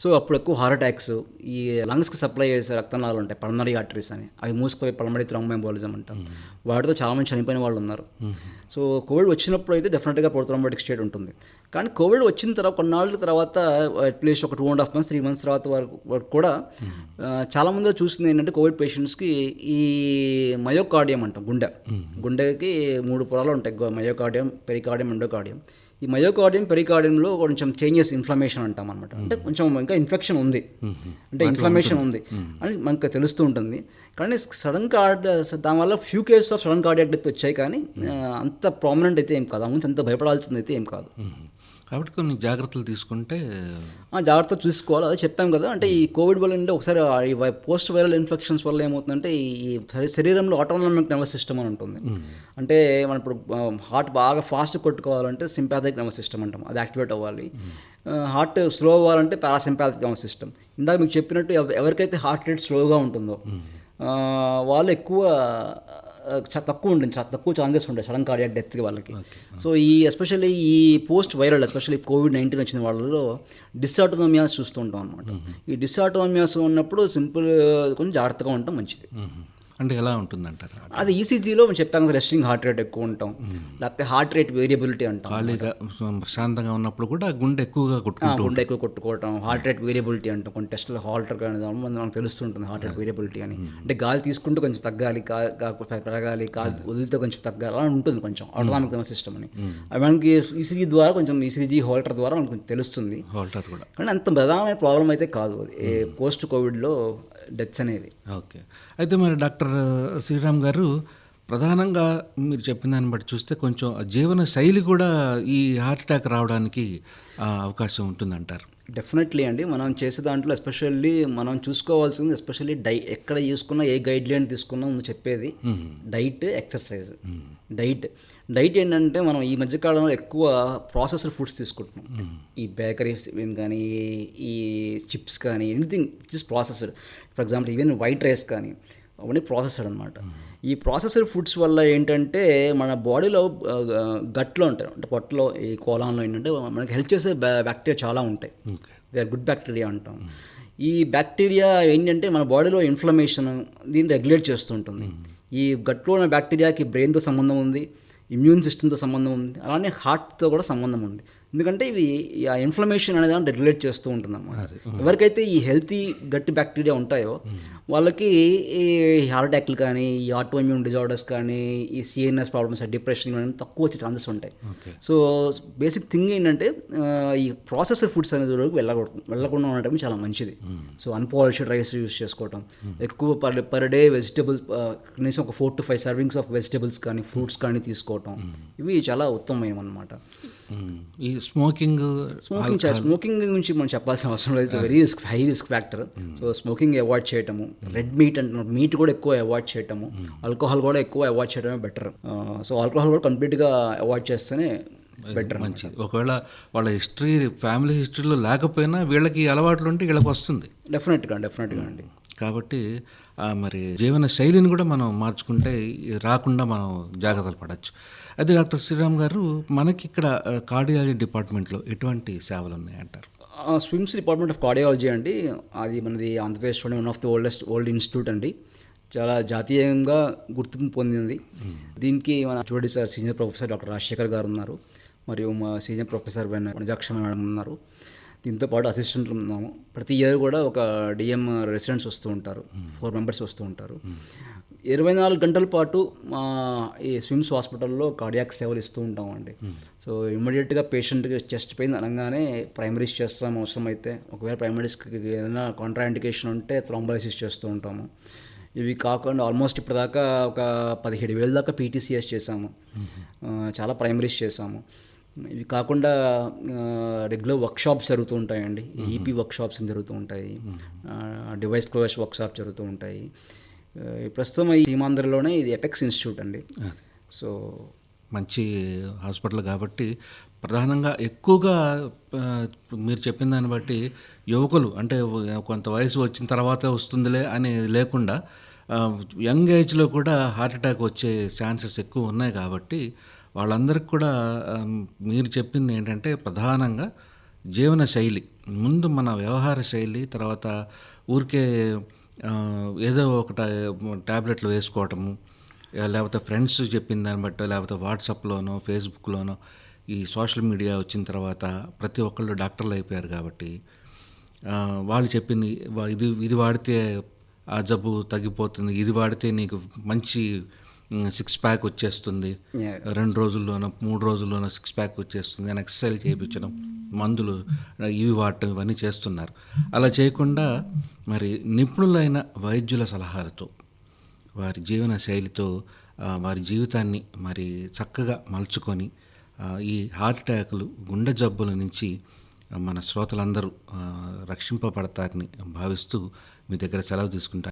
సో అప్పుడు ఎక్కువ హార్ట్ అటాక్స్, ఈ లంగ్స్కి సప్లై చేసే రక్తనాళాలు ఉంటాయి, పల్మనరీ ఆర్టరీస్ అని, అవి మూసుకుపోయి పల్మనరీ థ్రోంబోఎంబోలిజం అంటాం. వాటితో చాలామంది చనిపోయిన వాళ్ళు ఉన్నారు. సో కోవిడ్ వచ్చినప్పుడు అయితే డెఫినెట్గా ప్రోథ్రోంబోటిక్ స్టేట్ ఉంటుంది. కానీ కోవిడ్ వచ్చిన తర్వాత కొన్నాళ్ళ తర్వాత, అట్లీస్ట్ ఒక 2.5 months 3 months తర్వాత వరకు కూడా చాలామంది చూసింది ఏంటంటే, కోవిడ్ పేషెంట్స్కి ఈ మయోకార్డియం అంటాం, గుండెకి 3 పొరలు ఉంటాయి, మయోకార్డియం, పెరికార్డియం, ఎండోకార్డియం. ఈ మయోకార్డియం, పెరికార్డియంలో కొంచెం చేంజెస్, ఇన్ఫ్లమేషన్ అంటాం అనమాట. అంటే కొంచెం ఇంకా ఇన్ఫెక్షన్ ఉంది, అంటే ఇన్ఫ్లమేషన్ ఉంది అని మనకు తెలుస్తూ ఉంటుంది. కానీ సడన్ దానివల్ల few cases of sudden cardiac death వచ్చాయి, కానీ అంత ప్రామినెంట్ అయితే ఏం కాదు, అంత భయపడాల్సింది అయితే ఏం కాదు. కాబట్టి కొన్ని జాగ్రత్తలు తీసుకుంటే జాగ్రత్తలు చూసుకోవాలి. అదే చెప్పాం కదా, అంటే ఈ కోవిడ్ వల్ల అంటే ఒకసారి ఈ పోస్ట్ వైరల్ ఇన్ఫెక్షన్స్ వల్ల ఏమవుతుందంటే, ఈ శరీరంలో ఆటోనామిక్ నర్వస్ సిస్టమ్ అని ఉంటుంది. అంటే మనం ఇప్పుడు హార్ట్ బాగా ఫాస్ట్ కొట్టుకోవాలంటే సింపాథిక్ నర్వస్ సిస్టమ్ అంటాం, అది యాక్టివేట్ అవ్వాలి. హార్ట్ స్లో అవ్వాలంటే పారాసింపాథిక్ నర్వస్ సిస్టమ్. ఇందాక మీకు చెప్పినట్టు ఎవరికైతే హార్ట్ రేట్ స్లోగా ఉంటుందో వాళ్ళు ఎక్కువ తక్కువ ఉంటుంది, తక్కువ ఛాన్సెస్ ఉంటాయి సడన్ కార్డియాక్ డెత్కి వాళ్ళకి. సో ఈ ఎస్పెషల్లీ ఈ పోస్ట్ వైరల్, ఎస్పెషల్లీ COVID-19 వచ్చిన వాళ్ళలో డిస్ఆటోనమియాస్ చూస్తూ ఉంటాం అనమాట. ఈ డిస్ఆటోనమియాస్ ఉన్నప్పుడు కొంచెం జాగ్రత్తగా ఉండటం మంచిది. అంటే ఎలా ఉంటుందంటారు? అది ఈసీజీలో మనం చెప్పాను రెస్టింగ్ హార్ట్ రేట్ ఎక్కువ ఉంటాం, లేకపోతే హార్ట్ రేట్ వేరియబిలిటీ అంటాం. ఖాళీగా ప్రశాంతంగా ఉన్నప్పుడు కూడా గుండె ఎక్కువగా కొట్టుకుంటూ గుండె ఎక్కువ కొట్టుకోవటం, హార్ట్ రేట్ వేరియబిలిటీ అంటాం. కొన్ని టెస్టులు హాల్టర్ కానీ మనకు తెలుస్తుంటుంది హార్ట్ రేట్ వేరియబిలిటీ అని. అంటే గాలి తీసుకుంటూ కొంచెం తగ్గాలి, పెరగాలి, గాలి వదిలితే కొంచెం తగ్గాలి, అలా ఉంటుంది కొంచెం ఆటోనామిక్ నర్వస్ సిస్టమ్ అని. అది మనకి ఈసీజీ ద్వారా కొంచెం ఈసీజీ హాల్టర్ ద్వారా మనకు తెలుస్తుంది. హాల్టర్ కూడా. కానీ అంత ప్రధానమైన ప్రాబ్లం అయితే కాదు పోస్ట్ కోవిడ్లో డెత్స్ అనేవి. ఓకే. అయితే మరి డాక్టర్ శ్రీరామ్ గారు, ప్రధానంగా మీరు చెప్పిన దాన్ని బట్టి చూస్తే కొంచెం జీవన శైలి కూడా ఈ హార్ట్ అటాక్ రావడానికి అవకాశం ఉంటుందంటారు. డెఫినెట్లీ అండి. మనం చేసే దాంట్లో ఎస్పెషల్లీ మనం చూసుకోవాల్సింది ఎస్పెషల్లీ ఎక్కడ చూసుకున్నా, ఏ గైడ్ లైన్ తీసుకున్నా ముందు చెప్పేది డైట్, ఎక్సర్సైజ్. డైట్ ఏంటంటే మనం ఈ మధ్యకాలంలో ఎక్కువ ప్రాసెస్డ్ ఫుడ్స్ తీసుకుంటున్నాం. ఈ బేకరీస్ కానీ, ఈ చిప్స్ కానీ, anything which is processed. For example even white rice కానీ, అవన్నీ ప్రాసెస్డ్ అనమాట. ఈ ప్రాసెస్డ్ ఫుడ్స్ వల్ల ఏంటంటే మన బాడీలో గట్లో ఉంటాయి, అంటే పొట్టలో, ఈ కోలాన్లో ఏంటంటే మనకి హెల్ప్ చేసే బ్యాక్టీరియా చాలా ఉంటాయి. దే ఆర్ గుడ్ బ్యాక్టీరియా అంటాం. ఈ బ్యాక్టీరియా ఏంటంటే మన బాడీలో ఇన్ఫ్లమేషన్ దీన్ని రెగ్యులేట్ చేస్తూ ఉంటుంది. ఈ గట్లో ఉన్న బ్యాక్టీరియాకి బ్రెయిన్తో సంబంధం ఉంది, ఇమ్యూన్ సిస్టమ్తో సంబంధం ఉంది, అలానే హార్ట్తో కూడా సంబంధం ఉంది. ఎందుకంటే ఇవి ఆ ఇన్ఫ్లమేషన్ అనేది రెగ్యులేట్ చేస్తూ ఉంటుంది అన్నమాట. ఎవరికైతే ఈ హెల్తీ గట్ బ్యాక్టీరియా ఉంటాయో వాళ్ళకి ఈ హార్ట్ అటాక్లు కానీ, ఈ ఆటో ఇమ్యూన్ డిజార్డర్స్ కానీ, ఈ సిఎన్ఎస్ ప్రాబ్లమ్స్, డిప్రెషన్ కానీ తక్కువ వచ్చే ఛాన్సెస్ ఉంటాయి. సో బేసిక్ థింగ్ ఏంటంటే ఈ ప్రాసెస్డ్ ఫుడ్స్ అనేది వెళ్ళకుండా ఉండటం చాలా మంచిది. సో అన్పాలిష్డ్ రైస్ యూస్ చేసుకోవటం, ఎక్కువ పర్ డే వెజిటబుల్స్ కనీసం ఒక 4 to 5 సర్వింగ్స్ ఆఫ్ వెజిటబుల్స్ కానీ, ఫ్రూట్స్ కానీ తీసుకోవటం, ఇవి చాలా ఉత్తమమైనవి అన్నమాట. ఈ స్మోకింగ్ గురించి మనం చెప్పాల్సిన అవసరం లేదు. Very high risk factor. So smoking avoid చేయటము, రెడ్ మీట్ అంటున్నారు, మీట్ కూడా ఎక్కువ అవాయిడ్ చేయటము, ఆల్కహాల్ కూడా ఎక్కువ అవాయిడ్ చేయడమే బెటర్. సో ఆల్కహాల్ కూడా కంప్లీట్గా అవాయిడ్ చేస్తేనే బెటర్. మంచిది. ఒకవేళ వాళ్ళ హిస్టరీ, ఫ్యామిలీ హిస్టరీలో లేకపోయినా వీళ్ళకి అలవాట్లు ఉంటే వీళ్ళకి వస్తుంది. డెఫినెట్గా అండి. కాబట్టి మరి జీవన శైలిని కూడా మనం మార్చుకుంటే రాకుండా మనం జాగ్రత్తలు పడవచ్చు. అయితే డాక్టర్ శ్రీరామ్ గారు, మనకి ఇక్కడ కార్డియాలజీ డిపార్ట్మెంట్లో ఎటువంటి సేవలు ఉన్నాయంటారు? స్విమ్స్ డిపార్ట్మెంట్ ఆఫ్ కార్డియాలజీ అండి, అది మనది ఆంధ్రప్రదేశ్లోనే one of the old institute అండి. చాలా జాతీయంగా గుర్తింపు పొందింది. దీనికి మన చూడండి sir senior professor doctor Rajasekhar గారు ఉన్నారు, మరియు మా సీనియర్ ప్రొఫెసర్ వనజాక్ష మేడం ఉన్నారు. దీంతో పాటు అసిస్టెంట్లు ఉన్నాము. ప్రతి ఇయర్ కూడా ఒక డిఎం రెసిడెంట్స్ వస్తూ ఉంటారు, 4 మెంబర్స్ వస్తూ ఉంటారు. 24 గంటల పాటు మా ఈ స్విమ్స్ హాస్పిటల్లో కార్డియాక్ సేవలు ఇస్తూ ఉంటామండి. సో ఇమ్మీడియట్గా పేషెంట్కి చెస్ట్ పెయిన్ అనగానే ప్రైమరీస్ చేస్తాము. అవసరమైతే ఒకవేళ ప్రైమరీస్కి ఏదైనా కాంట్రాఇండికేషన్ ఉంటే థ్రోంబోలైసిస్ చేస్తూ ఉంటాము. ఇవి కాకుండా ఆల్మోస్ట్ ఇప్పటిదాకా ఒక 17,000 దాకా పీటీసీఎస్ చేసాము, చాలా ప్రైమరీస్ చేసాము. ఇవి కాకుండా రెగ్యులర్ వర్క్షాప్స్ జరుగుతూ ఉంటాయండి. ఈపీ వర్క్షాప్స్ జరుగుతూ ఉంటాయి, డివైస్ క్లోజర్ వర్క్షాప్ జరుగుతూ ఉంటాయి. ప్రస్తుతం ఈ సీమాంధ్రలోనే ఇది ఎపెక్స్ ఇన్స్టిట్యూట్ అండి. సో మంచి హాస్పిటల్ కాబట్టి ప్రధానంగా ఎక్కువగా మీరు చెప్పిన దాన్ని బట్టి యువకులు, అంటే కొంత వయసు వచ్చిన తర్వాత వస్తుందిలే అని లేకుండా యంగ్ ఏజ్లో కూడా హార్ట్ అటాక్ వచ్చే ఛాన్సెస్ ఎక్కువ ఉన్నాయి. కాబట్టి వాళ్ళందరికీ కూడా మీరు చెప్పింది ఏంటంటే ప్రధానంగా జీవన శైలి, ముందు మన వ్యవహార శైలి, తర్వాత ఊరికే ఏదో ఒక ట్యాబ్లెట్లు వేసుకోవటము, లేకపోతే ఫ్రెండ్స్ చెప్పిన దాన్ని బట్టో, లేకపోతే వాట్సాప్లోనో ఫేస్బుక్లోనో, ఈ సోషల్ మీడియా వచ్చిన తర్వాత ప్రతి ఒక్కళ్ళు డాక్టర్లు అయిపోయారు. కాబట్టి వాళ్ళు చెప్పింది ఇది వాడితే ఆ జబ్బు తగ్గిపోతుంది, ఇది వాడితే నీకు మంచి 6 ప్యాక్ వచ్చేస్తుంది, 2 రోజుల్లోనో 3 రోజుల్లోనో 6 ప్యాక్ వచ్చేస్తుంది అని ఎక్సర్సైజ్ చేయించడం, మందులు ఇవి వాడటం, ఇవన్నీ చేస్తున్నారు. అలా చేయకుండా మరి నిపుణులైన వైద్యుల సలహాలతో, వారి జీవన శైలితో వారి జీవితాన్ని మరి చక్కగా మలుచుకొని ఈ హార్ట్ అటాకులు, గుండె జబ్బుల నుంచి మన శ్రోతలందరూ రక్షింపబడతారని భావిస్తూ మీ దగ్గర సెలవు తీసుకుంటాను.